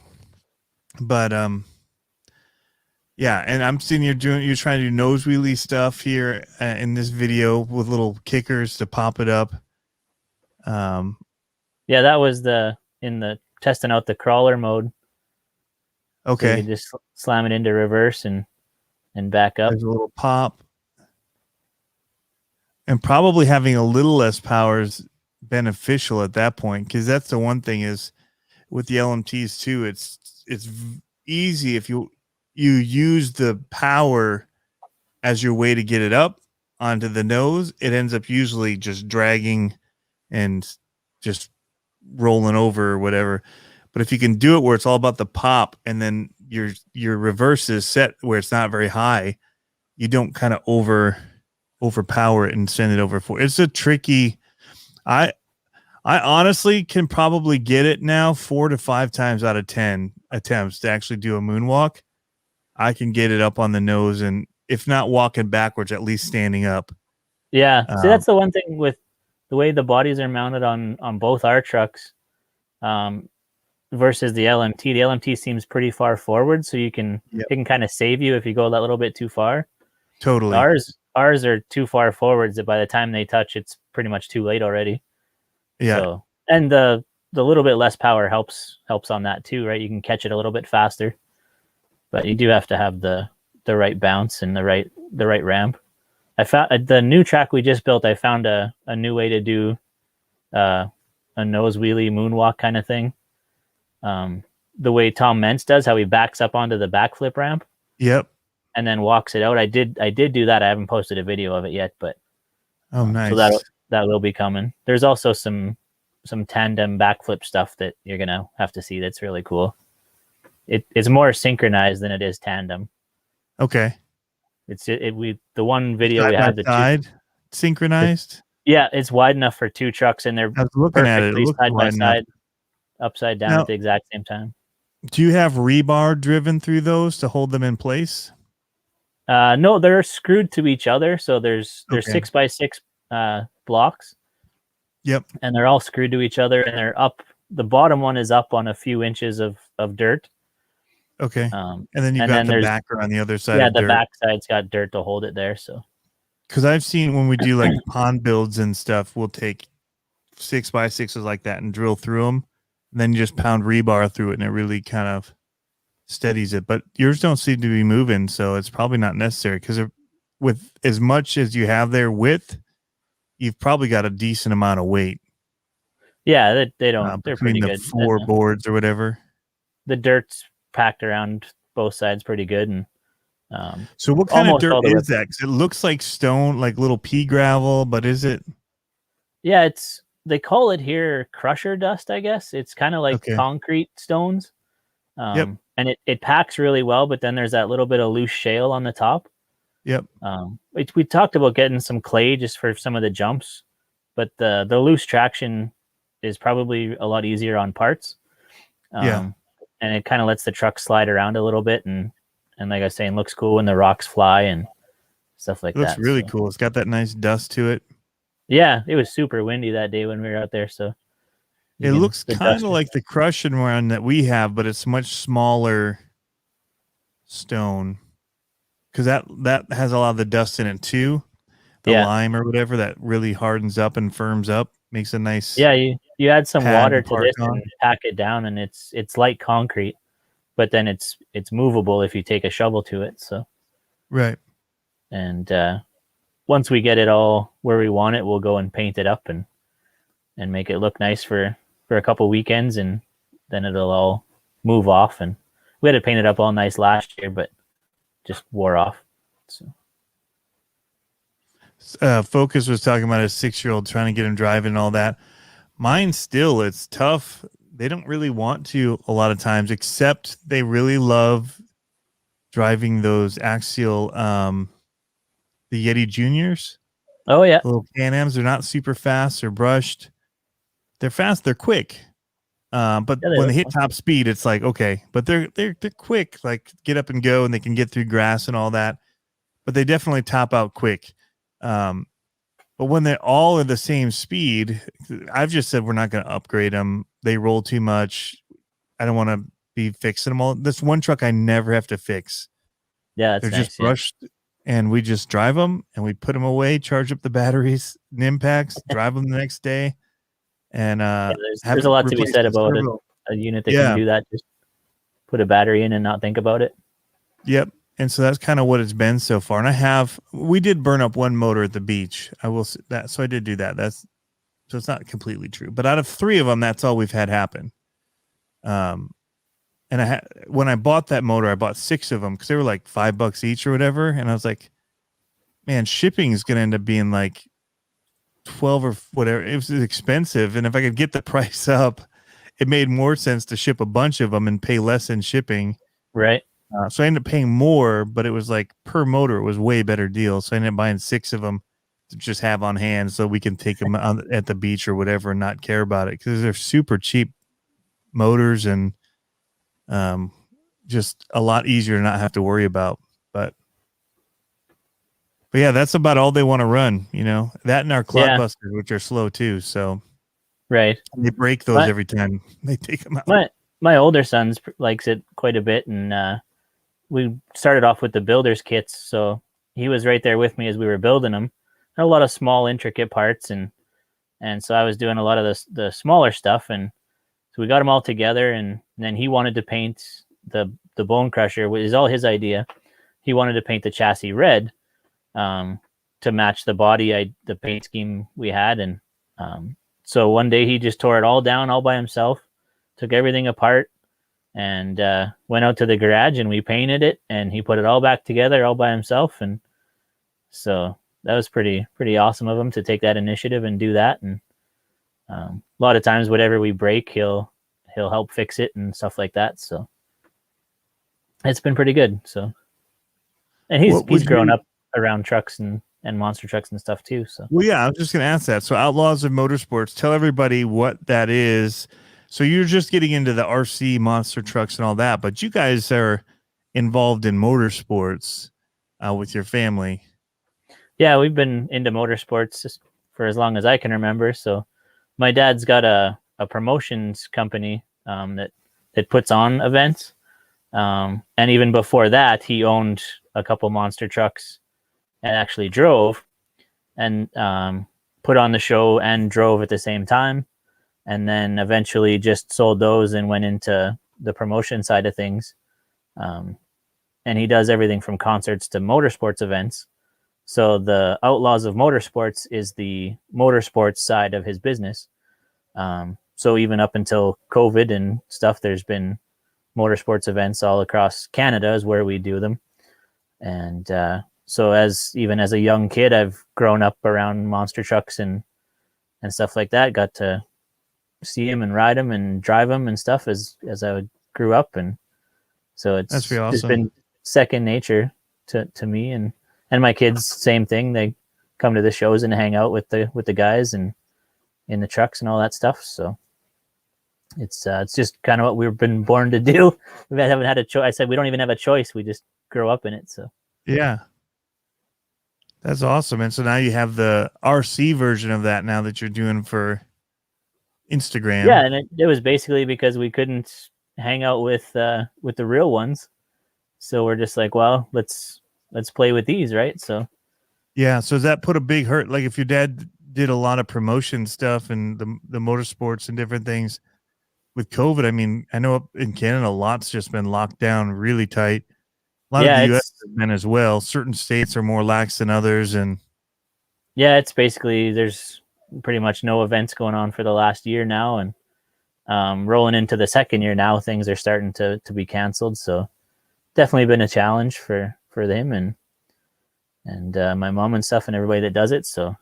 [SPEAKER 2] But yeah, and I'm seeing you're trying to do nose wheelie stuff here in this video with little kickers to pop it up.
[SPEAKER 4] Yeah, that was in the testing out the crawler mode.
[SPEAKER 2] Okay.
[SPEAKER 4] So you can just slam it into reverse and back up.
[SPEAKER 2] There's a little pop. And probably having a little less power is beneficial at that point, because that's the one thing is with the LMTs too, it's easy if you use the power as your way to get it up onto the nose. It ends up usually just dragging and just rolling over or whatever. But if you can do it where it's all about the pop, and then your reverse is set where it's not very high, you don't kind of overpower it and send it over for. It's a tricky. I honestly can probably get it now 4 to 5 times out of 10 attempts to actually do a moonwalk. I can get it up on the nose, and if not walking backwards, at least standing up.
[SPEAKER 4] Yeah. See, that's the one thing with the way the bodies are mounted on both our trucks versus the LMT. The LMT seems pretty far forward, so it can kind of save you if you go that little bit too far.
[SPEAKER 2] Totally.
[SPEAKER 4] Ours are too far forwards that by the time they touch, it's pretty much too late already.
[SPEAKER 2] Yeah.
[SPEAKER 4] So, and the little bit less power helps on that too, right? You can catch it a little bit faster, but you do have to have the right bounce and the right ramp. I found the new track we just built. I found a new way to do a nose wheelie moonwalk kind of thing. The way Tom Mentz does, how he backs up onto the backflip ramp.
[SPEAKER 2] Yep.
[SPEAKER 4] And then walks it out. I did do that. I haven't posted a video of it yet, but
[SPEAKER 2] nice.
[SPEAKER 4] So that will be coming. There's also some tandem backflip stuff that you're gonna have to see. That's really cool. It's more synchronized than it is tandem.
[SPEAKER 2] Okay.
[SPEAKER 4] The one video we had
[SPEAKER 2] side synchronized.
[SPEAKER 4] Yeah, it's wide enough for 2 trucks, and they're
[SPEAKER 2] I was looking at it. It
[SPEAKER 4] side by side,
[SPEAKER 2] enough.
[SPEAKER 4] upside down at the exact same time.
[SPEAKER 2] Do you have rebar driven through those to hold them in place?
[SPEAKER 4] No, they're screwed to each other. So there's 6x6 blocks.
[SPEAKER 2] Yep.
[SPEAKER 4] And they're all screwed to each other, and they're up. The bottom one is up on a few inches of dirt.
[SPEAKER 2] Okay. And then you've got the backer on the other side.
[SPEAKER 4] Yeah, the back side's got dirt to hold it there. So,
[SPEAKER 2] because I've seen when we do like pond builds and stuff, we'll take 6x6s like that and drill through them, and then you just pound rebar through it, and it really kind of steadies it. But yours don't seem to be moving, so it's probably not necessary, because with as much as you have there width, you've probably got a decent amount of weight.
[SPEAKER 4] Yeah, they don't. They're pretty good.
[SPEAKER 2] 4 boards or whatever.
[SPEAKER 4] The dirt's packed around both sides pretty good, and
[SPEAKER 2] so what kind of dirt is that? 'Cause it looks like stone, like little pea gravel, but is it?
[SPEAKER 4] Yeah, they call it here crusher dust, I guess. It's kind of like concrete stones. And it packs really well, but then there's that little bit of loose shale on the top.
[SPEAKER 2] Yep.
[SPEAKER 4] We talked about getting some clay just for some of the jumps, but the loose traction is probably a lot easier on parts. And it kind of lets the truck slide around a little bit, and like I was saying, looks cool when the rocks fly and stuff like that.
[SPEAKER 2] Looks really cool. It's got that nice dust to it.
[SPEAKER 4] Yeah, it was super windy that day when we were out there, so
[SPEAKER 2] it looks kind of like the crushing one that we have, but it's much smaller stone, because that has a lot of the dust in it too. The lime or whatever that really hardens up and firms up, makes a nice.
[SPEAKER 4] Yeah, you add some water to this and pack it down, and it's like concrete, but then it's movable if you take a shovel to it. So
[SPEAKER 2] right.
[SPEAKER 4] And once we get it all where we want it, we'll go and paint it up and make it look nice for a couple weekends, and then it'll all move off. And we had it painted up all nice last year, but just wore off. So
[SPEAKER 2] Focus was talking about a 6-year-old trying to get him driving and all that. Mine still, it's tough. They don't really want to a lot of times, except they really love driving those axial, the Yeti Juniors.
[SPEAKER 4] Oh yeah.
[SPEAKER 2] The little Can-Ams. They're not super fast or brushed. They're fast. They're quick. But when they hit top speed, it's like, okay, but they're quick, like get up and go, and they can get through grass and all that, but they definitely top out quick. But when they're all at the same speed, I've just said we're not going to upgrade them. They roll too much. I don't want to be fixing them all. This one truck I never have to fix.
[SPEAKER 4] Yeah,
[SPEAKER 2] they're just brushed, and we just drive them, and we put them away, charge up the batteries, NIM packs, drive them the next day. And
[SPEAKER 4] there's a lot to be said about a unit that can do that. Just put a battery in and not think about it.
[SPEAKER 2] Yep. And so that's kind of what it's been so far. And we did burn up one motor at the beach. I will say that. So I did do that. So it's not completely true, but out of 3 of them, that's all we've had happen. And when I bought that motor, I bought 6 of them because they were like $5 each or whatever. And I was like, man, shipping is going to end up being like 12 or whatever. It was expensive. And if I could get the price up, it made more sense to ship a bunch of them and pay less in shipping.
[SPEAKER 4] Right.
[SPEAKER 2] So I ended up paying more, but it was like per motor, it was way better deal. So I ended up buying 6 of them to just have on hand so we can take them at the beach or whatever and not care about it, because they're super cheap motors and just a lot easier to not have to worry about. But yeah, that's about all they want to run, that and our clodbusters, which are slow too. So
[SPEAKER 4] right,
[SPEAKER 2] they break those every time they take them out.
[SPEAKER 4] My older son likes it quite a bit, and we started off with the builder's kits, so he was right there with me as we were building them. A lot of small intricate parts, and so I was doing a lot of the smaller stuff, and so we got them all together, and then he wanted to paint the bone crusher, which is all his idea. He wanted to paint the chassis red to match the body, the paint scheme we had, and so one day he just tore it all down all by himself, took everything apart, and went out to the garage, and we painted it, and he put it all back together all by himself. And so that was pretty awesome of him to take that initiative and do that. And a lot of times whatever we break, he'll help fix it and stuff like that. So it's been pretty good. So, and he's grown up around trucks and monster trucks and stuff too. So,
[SPEAKER 2] well, yeah, I was just going to ask that. So Outlaws of Motorsports, tell everybody what that is. So you're just getting into the RC monster trucks and all that, but you guys are involved in motorsports with your family.
[SPEAKER 4] Yeah, we've been into motorsports for as long as I can remember. So my dad's got a promotions company that puts on events. And even before that, he owned a couple monster trucks and actually drove and put on the show and drove at the same time. And then eventually just sold those and went into the promotion side of things. And he does everything from concerts to motorsports events. So the Outlaws of Motorsports is the motorsports side of his business. So even up until COVID and stuff, there's been motorsports events all across Canada is where we do them. And so even as a young kid, I've grown up around monster trucks and stuff like that. Got to see him and ride him and drive him and stuff as I grew up. And so it's been second nature to me and my kids. Same thing. They come to the shows and hang out with the guys and in the trucks and all that stuff. So it's just kind of what we've been born to do. We haven't had a choice. I said we don't even have a choice. We just grow up in it. So
[SPEAKER 2] yeah, that's awesome. And so now you have the RC version of that now that you're doing for Instagram.
[SPEAKER 4] Yeah, and it was basically because we couldn't hang out with the real ones, so we're just like, well, let's play with these, right? So
[SPEAKER 2] yeah. So does that put a big hurt? Like if your dad did a lot of promotion stuff and the motorsports and different things with COVID, I mean, I know up in Canada, a lot's just been locked down really tight. A lot of the U.S. has been as well. Certain states are more lax than others, and
[SPEAKER 4] yeah, it's basically there's pretty much no events going on for the last year now, and rolling into the second year now, things are starting to be canceled. So definitely been a challenge for them and my mom and stuff and everybody that does it. So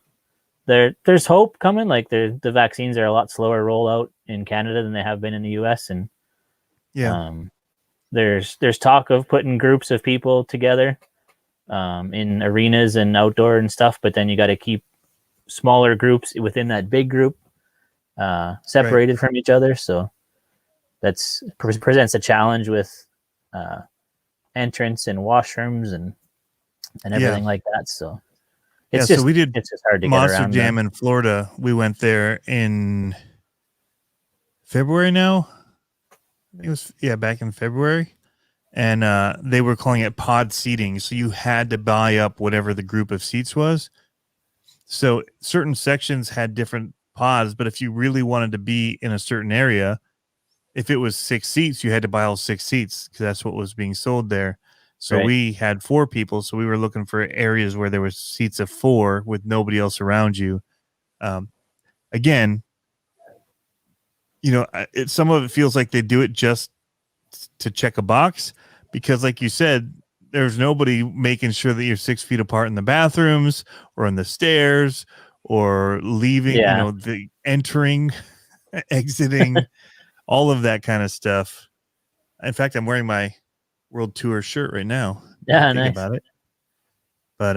[SPEAKER 4] there's hope coming. Like the vaccines are a lot slower rollout in Canada than they have been in the US. And there's talk of putting groups of people together in arenas and outdoor and stuff, but then you got to keep smaller groups within that big group separated from each other. So that's presents a challenge with entrance and washrooms and everything like that. So it's
[SPEAKER 2] so we did
[SPEAKER 4] it's just hard to
[SPEAKER 2] Monster
[SPEAKER 4] get around
[SPEAKER 2] Jam in Florida. We went there in February now. It was back in February. And they were calling it pod seating. So you had to buy up whatever the group of seats was. So certain sections had different pods, but if you really wanted to be in a certain area, if it was 6 seats, you had to buy all 6 seats because that's what was being sold there. So we had 4 people. So we were looking for areas where there was seats of 4 with nobody else around you. Again, some of it feels like they do it just to check a box because like you said, there's nobody making sure that you're 6 feet apart in the bathrooms or on the stairs or leaving, the entering, exiting. all of that kind of stuff. In fact, I'm wearing my World Tour shirt right now.
[SPEAKER 4] Yeah,
[SPEAKER 2] Think
[SPEAKER 4] nice.
[SPEAKER 2] about it. But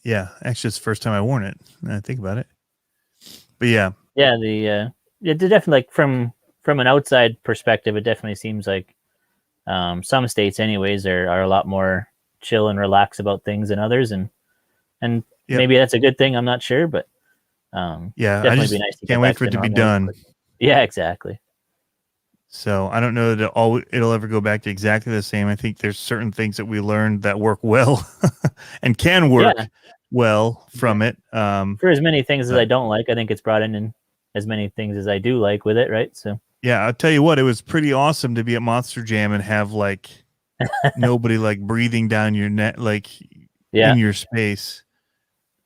[SPEAKER 2] yeah, actually, it's the first time I worn it. I think about it. But yeah,
[SPEAKER 4] it definitely, like, from an outside perspective, it definitely seems like some states, anyways, are a lot more chill and relaxed about things than others, and
[SPEAKER 2] Yep.
[SPEAKER 4] maybe that's a good thing. I'm not sure, but
[SPEAKER 2] yeah, I
[SPEAKER 4] definitely
[SPEAKER 2] just
[SPEAKER 4] be nice to
[SPEAKER 2] can't
[SPEAKER 4] get
[SPEAKER 2] wait
[SPEAKER 4] back
[SPEAKER 2] for it to be
[SPEAKER 4] normal
[SPEAKER 2] done.
[SPEAKER 4] quick. Yeah, exactly.
[SPEAKER 2] So I don't know that it'll ever go back to exactly the same. I think there's certain things that we learned that work well and can work well from it.
[SPEAKER 4] For as many things as
[SPEAKER 2] but-
[SPEAKER 4] I don't like, I think it's brought in as many things as I do like with it, right? So
[SPEAKER 2] yeah, I'll tell you what, it was pretty awesome to be at Monster Jam and have like nobody like breathing down your neck, like in your space.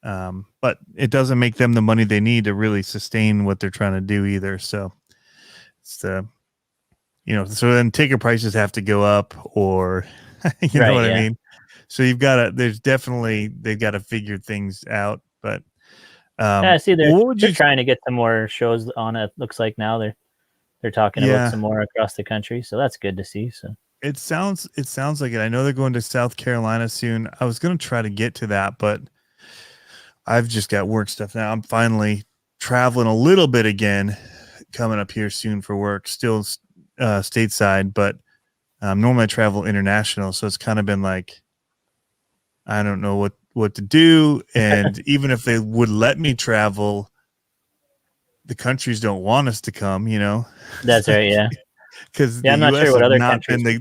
[SPEAKER 2] But it doesn't make them the money they need to really sustain what they're trying to do either. So it's so then ticket prices have to go up, or you know what I mean? So they've got to figure things out. But
[SPEAKER 4] I see they're trying to get some more shows on it. Looks like now they're talking about some more across the country, so that's good to see. So
[SPEAKER 2] it sounds like it. I know they're going to South Carolina soon. I was going to try to get to that, but I've just got work stuff now. I'm finally traveling a little bit again, coming up here soon for work. Still stateside, but normally I travel international, so it's kind of been like I don't know what to do. And even if they would let me travel, the countries don't want us to come,
[SPEAKER 4] That's right. Yeah.
[SPEAKER 2] Because
[SPEAKER 4] I'm not sure what other countries.
[SPEAKER 2] They,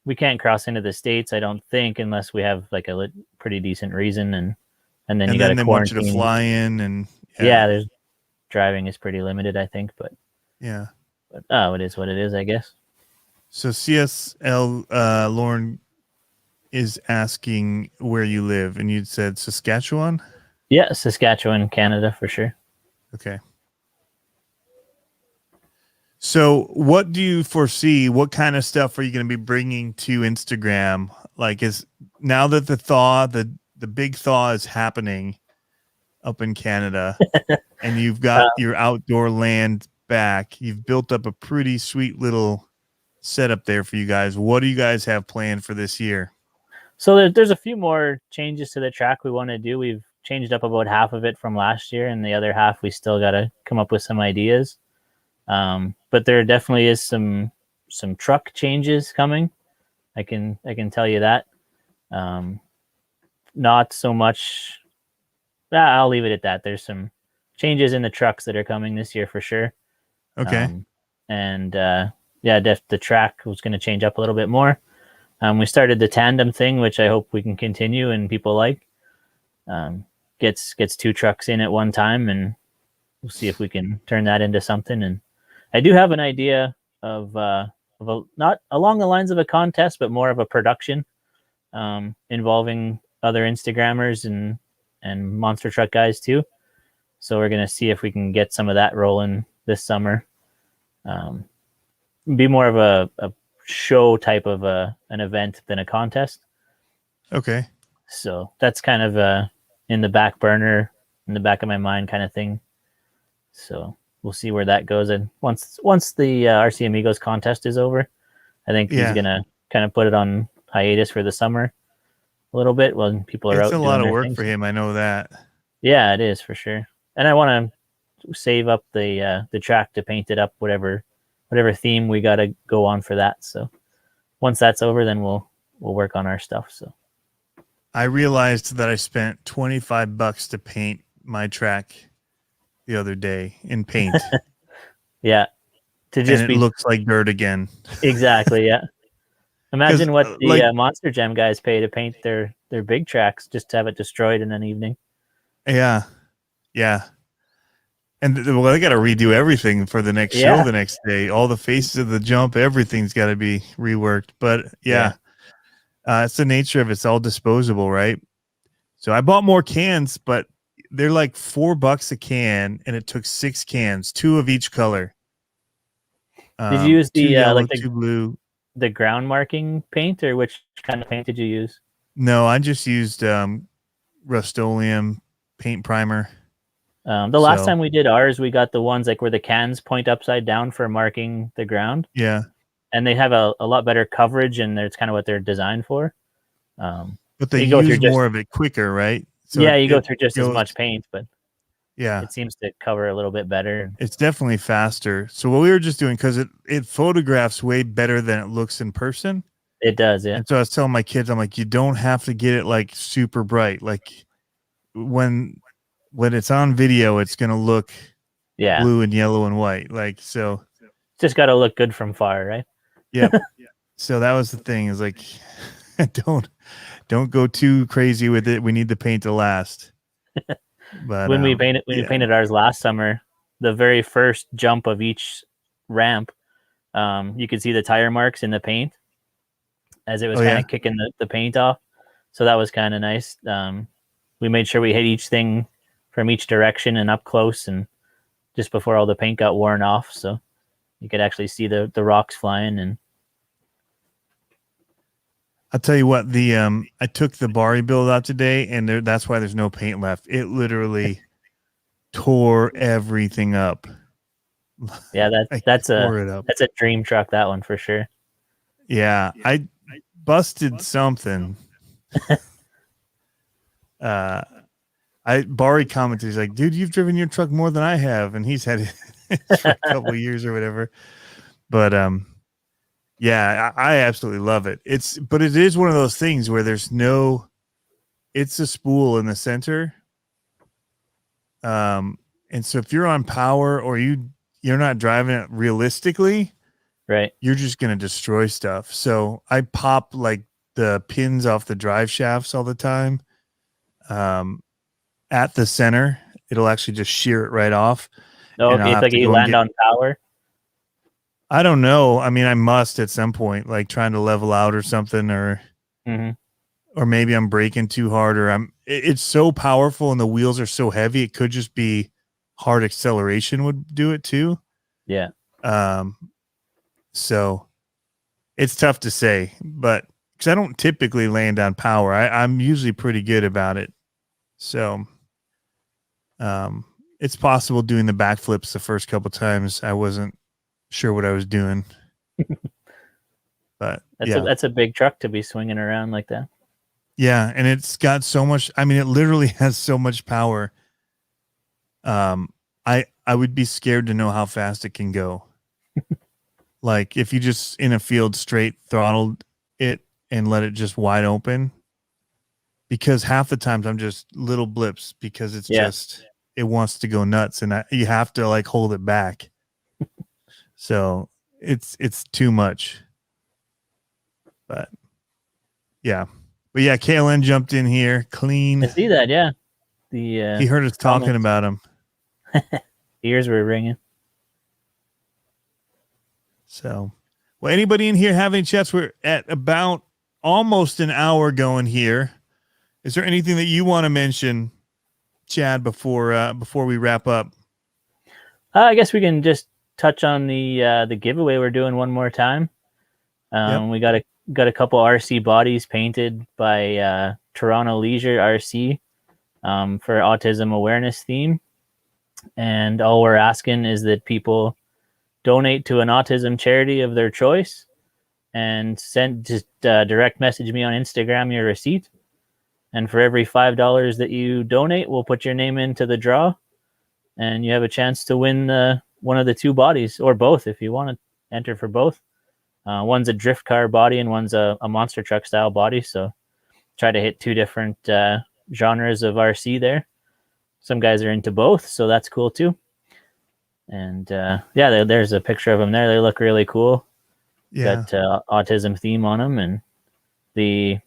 [SPEAKER 4] we can't cross into the States, I don't think, unless we have like a pretty decent reason, and then you got to
[SPEAKER 2] want you to fly in, and
[SPEAKER 4] there's driving is pretty limited, I think, but it is what it is, I guess.
[SPEAKER 2] So CSL Lauren is asking where you live, and you said Saskatchewan?
[SPEAKER 4] Yeah, Saskatchewan, Canada, for sure.
[SPEAKER 2] Okay. So what do you foresee? What kind of stuff are you going to be bringing to Instagram? Like, is now that the big thaw is happening up in Canada and you've got your outdoor land back, you've built up a pretty sweet little setup there for you guys. What do you guys have planned for this year?
[SPEAKER 4] So there's a few more changes to the track we want to do. We've changed up about half of it from last year, and the other half we still got to come up with some ideas. But there definitely is some truck changes coming. I can tell you that. Not so much. I'll leave it at that. There's some changes in the trucks that are coming this year for sure.
[SPEAKER 2] Okay.
[SPEAKER 4] The track was going to change up a little bit more. We started the tandem thing, which I hope we can continue and people like. Gets two trucks in at one time, and we'll see if we can turn that into something. And I do have an idea of not along the lines of a contest, but more of a production involving other Instagrammers and monster truck guys too. So we're going to see if we can get some of that rolling this summer. Be more of a show type of an event than a contest.
[SPEAKER 2] Okay.
[SPEAKER 4] So that's kind of in the back burner, in the back of my mind kind of thing. So we'll see where that goes. And once the RC Amigos contest is over, I think he's going to kind of put it on hiatus for the summer a little bit when people are out.
[SPEAKER 2] It's a lot of work for him. I know that.
[SPEAKER 4] Yeah, it is for sure. And I want to save up the track to paint it up, whatever theme we got to go on for that. So once that's over, then we'll work on our stuff. So
[SPEAKER 2] I realized that I spent $25 to paint my track the other day in paint.
[SPEAKER 4] Yeah.
[SPEAKER 2] It looks like dirt again.
[SPEAKER 4] Exactly. Yeah. Imagine what the Monster Jam guys pay to paint their big tracks just to have it destroyed in an evening.
[SPEAKER 2] Yeah. Yeah. And they got to redo everything for the next show the next day. All the faces of the jump, everything's got to be reworked. But it's the nature of it. It's all disposable, right? So I bought more cans, but they're like $4 a can, and it took 6 cans, 2 of each color.
[SPEAKER 4] Did you use the
[SPEAKER 2] yellow, 2 blue,
[SPEAKER 4] the ground marking paint, or which kind of paint did you use?
[SPEAKER 2] No, I just used Rust-Oleum paint primer.
[SPEAKER 4] The last time we did ours, we got the ones like where the cans point upside down for marking the ground.
[SPEAKER 2] Yeah.
[SPEAKER 4] And they have a lot better coverage, and it's kind of what they're designed for.
[SPEAKER 2] But they use more of it quicker, right?
[SPEAKER 4] So yeah, you go through just as much paint, but
[SPEAKER 2] yeah,
[SPEAKER 4] it seems to cover a little bit better.
[SPEAKER 2] It's definitely faster. So what we were just doing, because it photographs way better than it looks in person.
[SPEAKER 4] It does, yeah.
[SPEAKER 2] And so I was telling my kids, I'm like, you don't have to get it like super bright. Like when it's on video, it's gonna look blue and yellow and white. Like so,
[SPEAKER 4] just got to look good from far, right?
[SPEAKER 2] Yeah. So that was the thing. Is like, don't go too crazy with it. We need the paint to last. But
[SPEAKER 4] when we painted ours last summer, the very first jump of each ramp, you could see the tire marks in the paint as it was kind of kicking the paint off. So that was kind of nice. We made sure we hit each thing from each direction and up close, and just before all the paint got worn off, so you could actually see the rocks flying. And
[SPEAKER 2] I'll tell you what, I took the Bari build out today, and that's why there's no paint left. It literally tore everything up.
[SPEAKER 4] Yeah, that's a dream truck, that one for sure.
[SPEAKER 2] Yeah, I busted something. Bari commented, he's like, dude, you've driven your truck more than I have, and he's had it for a couple of years or whatever. But yeah, I absolutely love it. But it is one of those things where it's a spool in the center. And so if you're on power or you're not driving it realistically,
[SPEAKER 4] right,
[SPEAKER 2] you're just going to destroy stuff. So I pop like the pins off the drive shafts all the time. At the center, it'll actually just shear it right off.
[SPEAKER 4] No, it's like you land on power.
[SPEAKER 2] I don't know. I mean, I must at some point, like trying to level out or something, or maybe I'm braking too hard, or it's so powerful and the wheels are so heavy. It could just be hard acceleration would do it too.
[SPEAKER 4] Yeah.
[SPEAKER 2] So it's tough to say, but because I don't typically land on power, I'm usually pretty good about it. So, it's possible doing the backflips the first couple times. I wasn't sure what I was doing, but
[SPEAKER 4] that's a big truck to be swinging around like that.
[SPEAKER 2] Yeah, and it's got so much. I mean, it literally has so much power. I would be scared to know how fast it can go. Like if you just in a field straight throttled it and let it just wide open, because half the times I'm just little blips because it's just it wants to go nuts, and you have to like hold it back. So it's too much. But yeah. KLN jumped in here clean.
[SPEAKER 4] I see that, yeah.
[SPEAKER 2] He heard us talking about him.
[SPEAKER 4] Ears were ringing.
[SPEAKER 2] So, well, anybody in here have any chats? We're at about almost an hour going here. Is there anything that you want to mention, Chad, before we wrap up?
[SPEAKER 4] I guess we can just touch on the giveaway we're doing one more time. We got a couple RC bodies painted by Toronto Leisure RC for Autism Awareness theme. And all we're asking is that people donate to an autism charity of their choice and direct message me on Instagram your receipt. And for every $5 that you donate, we'll put your name into the draw, and you have a chance to win one of the two bodies, or both if you want to enter for both. One's a drift car body and one's a monster truck style body. So try to hit two different genres of RC there. Some guys are into both, so that's cool too. And there's a picture of them there. They look really cool.
[SPEAKER 2] Yeah.
[SPEAKER 4] Got autism theme on them, and the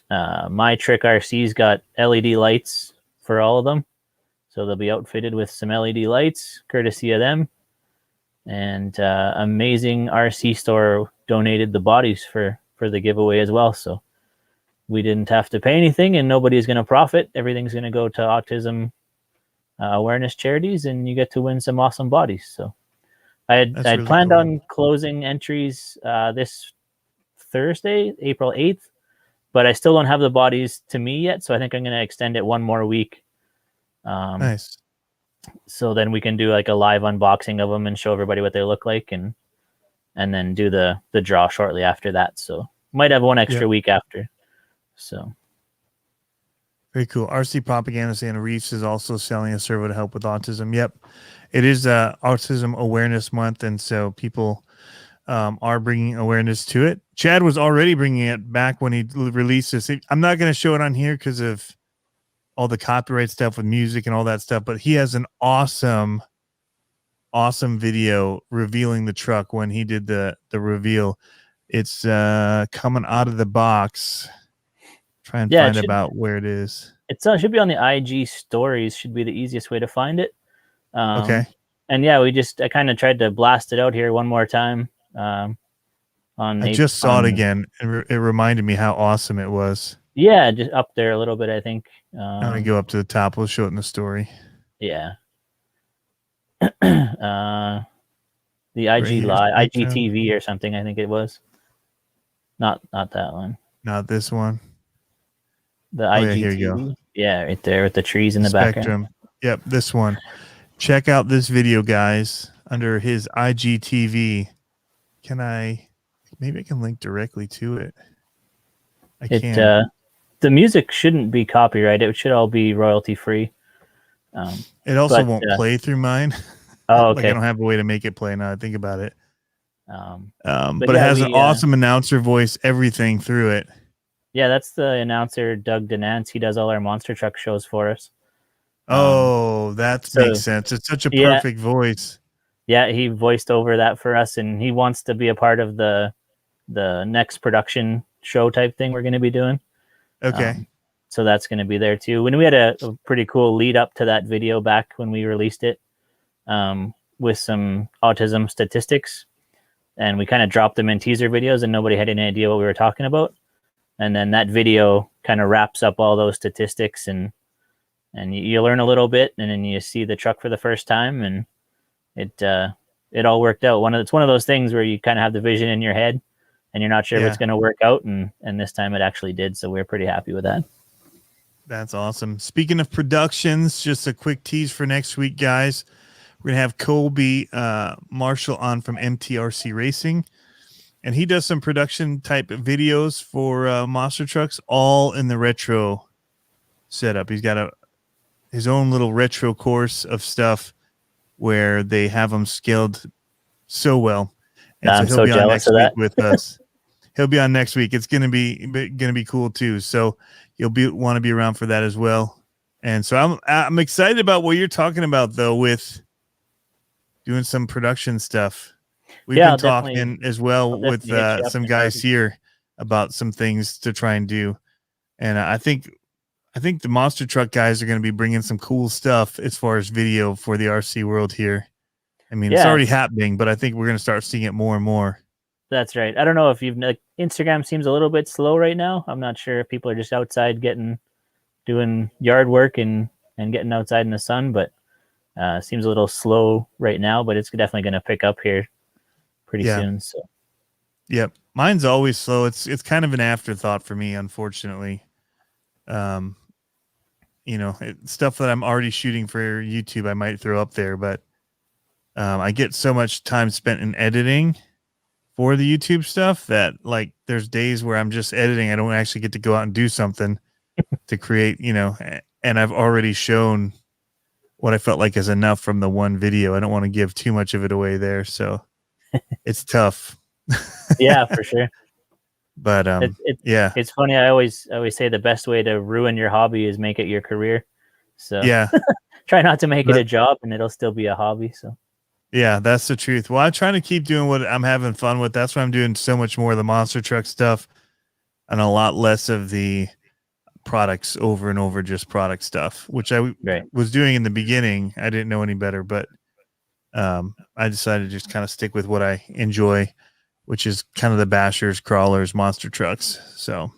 [SPEAKER 4] My Trick RC's got LED lights for all of them, so they'll be outfitted with some LED lights courtesy of them. And Amazing RC Store donated the bodies for the giveaway as well, so we didn't have to pay anything, and nobody's going to profit. Everything's going to go to autism awareness charities, and you get to win some awesome bodies. So I had really planned on closing entries this Thursday, April 8th, but I still don't have the bodies to me yet, so I think I'm going to extend it one more week.
[SPEAKER 2] Nice.
[SPEAKER 4] So then we can do like a live unboxing of them and show everybody what they look like, and then do the draw shortly after that. So might have one extra week after. So
[SPEAKER 2] very cool. RC Propaganda Santa Reefs is also selling a servo to help with autism. Yep. It is Autism Awareness Month, and so people are bringing awareness to it. Chad was already bringing it back when he released this. I'm not going to show it on here because of all the copyright stuff with music and all that stuff, but he has an awesome video revealing the truck when he did the reveal. It's coming out of the box. Try and find about where it is.
[SPEAKER 4] It should be on the IG stories. Should be the easiest way to find it.
[SPEAKER 2] Okay.
[SPEAKER 4] And yeah, I kind of tried to blast it out here one more time.
[SPEAKER 2] I just saw it again, and it reminded me how awesome it was.
[SPEAKER 4] Yeah, just up there a little bit, I think.
[SPEAKER 2] I'm gonna go up to the top. We'll show it in the story.
[SPEAKER 4] Yeah. The IG Live, IGTV or something, I think it was. Not that one.
[SPEAKER 2] Not this one.
[SPEAKER 4] The IGTV.
[SPEAKER 2] Yeah, here you go.
[SPEAKER 4] Yeah, right there with the trees in the background.
[SPEAKER 2] Yep, this one. Check out this video, guys, under his IGTV. Maybe I can link directly to it. I can't.
[SPEAKER 4] The music shouldn't be copyrighted. It should all be royalty free.
[SPEAKER 2] It also won't play through mine.
[SPEAKER 4] Oh, okay.
[SPEAKER 2] Like I don't have a way to make it play now I think about it. But
[SPEAKER 4] it
[SPEAKER 2] has an awesome announcer voice, everything through it.
[SPEAKER 4] Yeah, that's the announcer, Doug Denance. He does all our monster truck shows for us.
[SPEAKER 2] That makes sense. It's such a perfect voice.
[SPEAKER 4] Yeah, he voiced over that for us, and he wants to be a part of the next production show type thing we're going to be doing.
[SPEAKER 2] Okay.
[SPEAKER 4] So that's going to be there too. When we had a pretty cool lead up to that video back when we released it, with some autism statistics, and we kind of dropped them in teaser videos, and nobody had any idea what we were talking about. And then that video kind of wraps up all those statistics, and you learn a little bit, and then you see the truck for the first time, and it all worked out. It's one of those things where you kind of have the vision in your head, and you're not sure if it's going to work out, and this time it actually did. So we're pretty happy with that.
[SPEAKER 2] That's awesome. Speaking of productions, just a quick tease for next week, guys. We're going to have Colby Marshall on from MTRC Racing, and he does some production type videos for monster trucks, all in the retro setup. He's got his own little retro course of stuff where they have them scaled so well. And
[SPEAKER 4] I'm so jealous of that.
[SPEAKER 2] With us. He'll be on next week. It's gonna be cool too. So you'll want to be around for that as well. And so I'm excited about what you're talking about though, with doing some production stuff. We've been talking as well with some guys here about some things to try and do. And I think the monster truck guys are going to be bringing some cool stuff as far as video for the RC world here. I mean, it's already happening, but I think we're going to start seeing it more and more.
[SPEAKER 4] That's right. I don't know if Instagram seems a little bit slow right now. I'm not sure if people are just outside doing yard work and getting outside in the sun, but seems a little slow right now, but it's definitely going to pick up here pretty soon. So,
[SPEAKER 2] yep. Mine's always slow. It's kind of an afterthought for me, unfortunately. Stuff that I'm already shooting for YouTube, I might throw up there, but I get so much time spent in editing for the YouTube stuff that like there's days where I'm just editing. I don't actually get to go out and do something to create, and I've already shown what I felt like is enough from the one video. I don't want to give too much of it away there. So it's tough.
[SPEAKER 4] Yeah, for sure.
[SPEAKER 2] But
[SPEAKER 4] it's funny. I always say the best way to ruin your hobby is make it your career. So try not to make it a job, and it'll still be a hobby. So
[SPEAKER 2] yeah, that's the truth. Well, I'm trying to keep doing what I'm having fun with. That's why I'm doing so much more of the monster truck stuff and a lot less of the products over and over, just product stuff, which I was doing in the beginning. I didn't know any better, but I decided to just kind of stick with what I enjoy, which is kind of the bashers, crawlers, monster trucks. So,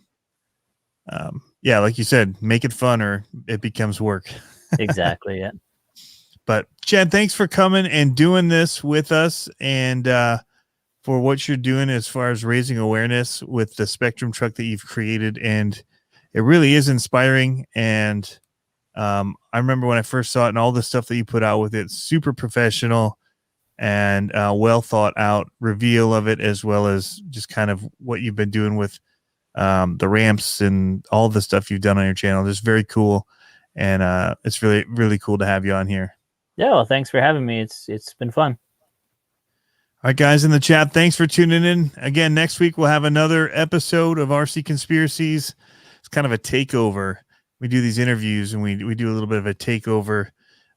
[SPEAKER 2] like you said, make it fun or it becomes work.
[SPEAKER 4] Exactly. Yeah.
[SPEAKER 2] But Chad, thanks for coming and doing this with us, and for what you're doing as far as raising awareness with the Spectrum truck that you've created. And it really is inspiring. And I remember when I first saw it and all the stuff that you put out with it, super professional and well thought out reveal of it, as well as just kind of what you've been doing with the ramps and all the stuff you've done on your channel. Just very cool. And it's really, really cool to have you on here.
[SPEAKER 4] Yeah, well, thanks for having me. It's been fun.
[SPEAKER 2] All right, guys in the chat, thanks for tuning in. Again, next week we'll have another episode of RC Conspiracies. It's kind of a takeover. We do these interviews and we do a little bit of a takeover.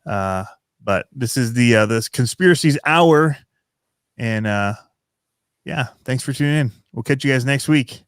[SPEAKER 2] But this is this Conspiracies Hour. And yeah, thanks for tuning in. We'll catch you guys next week.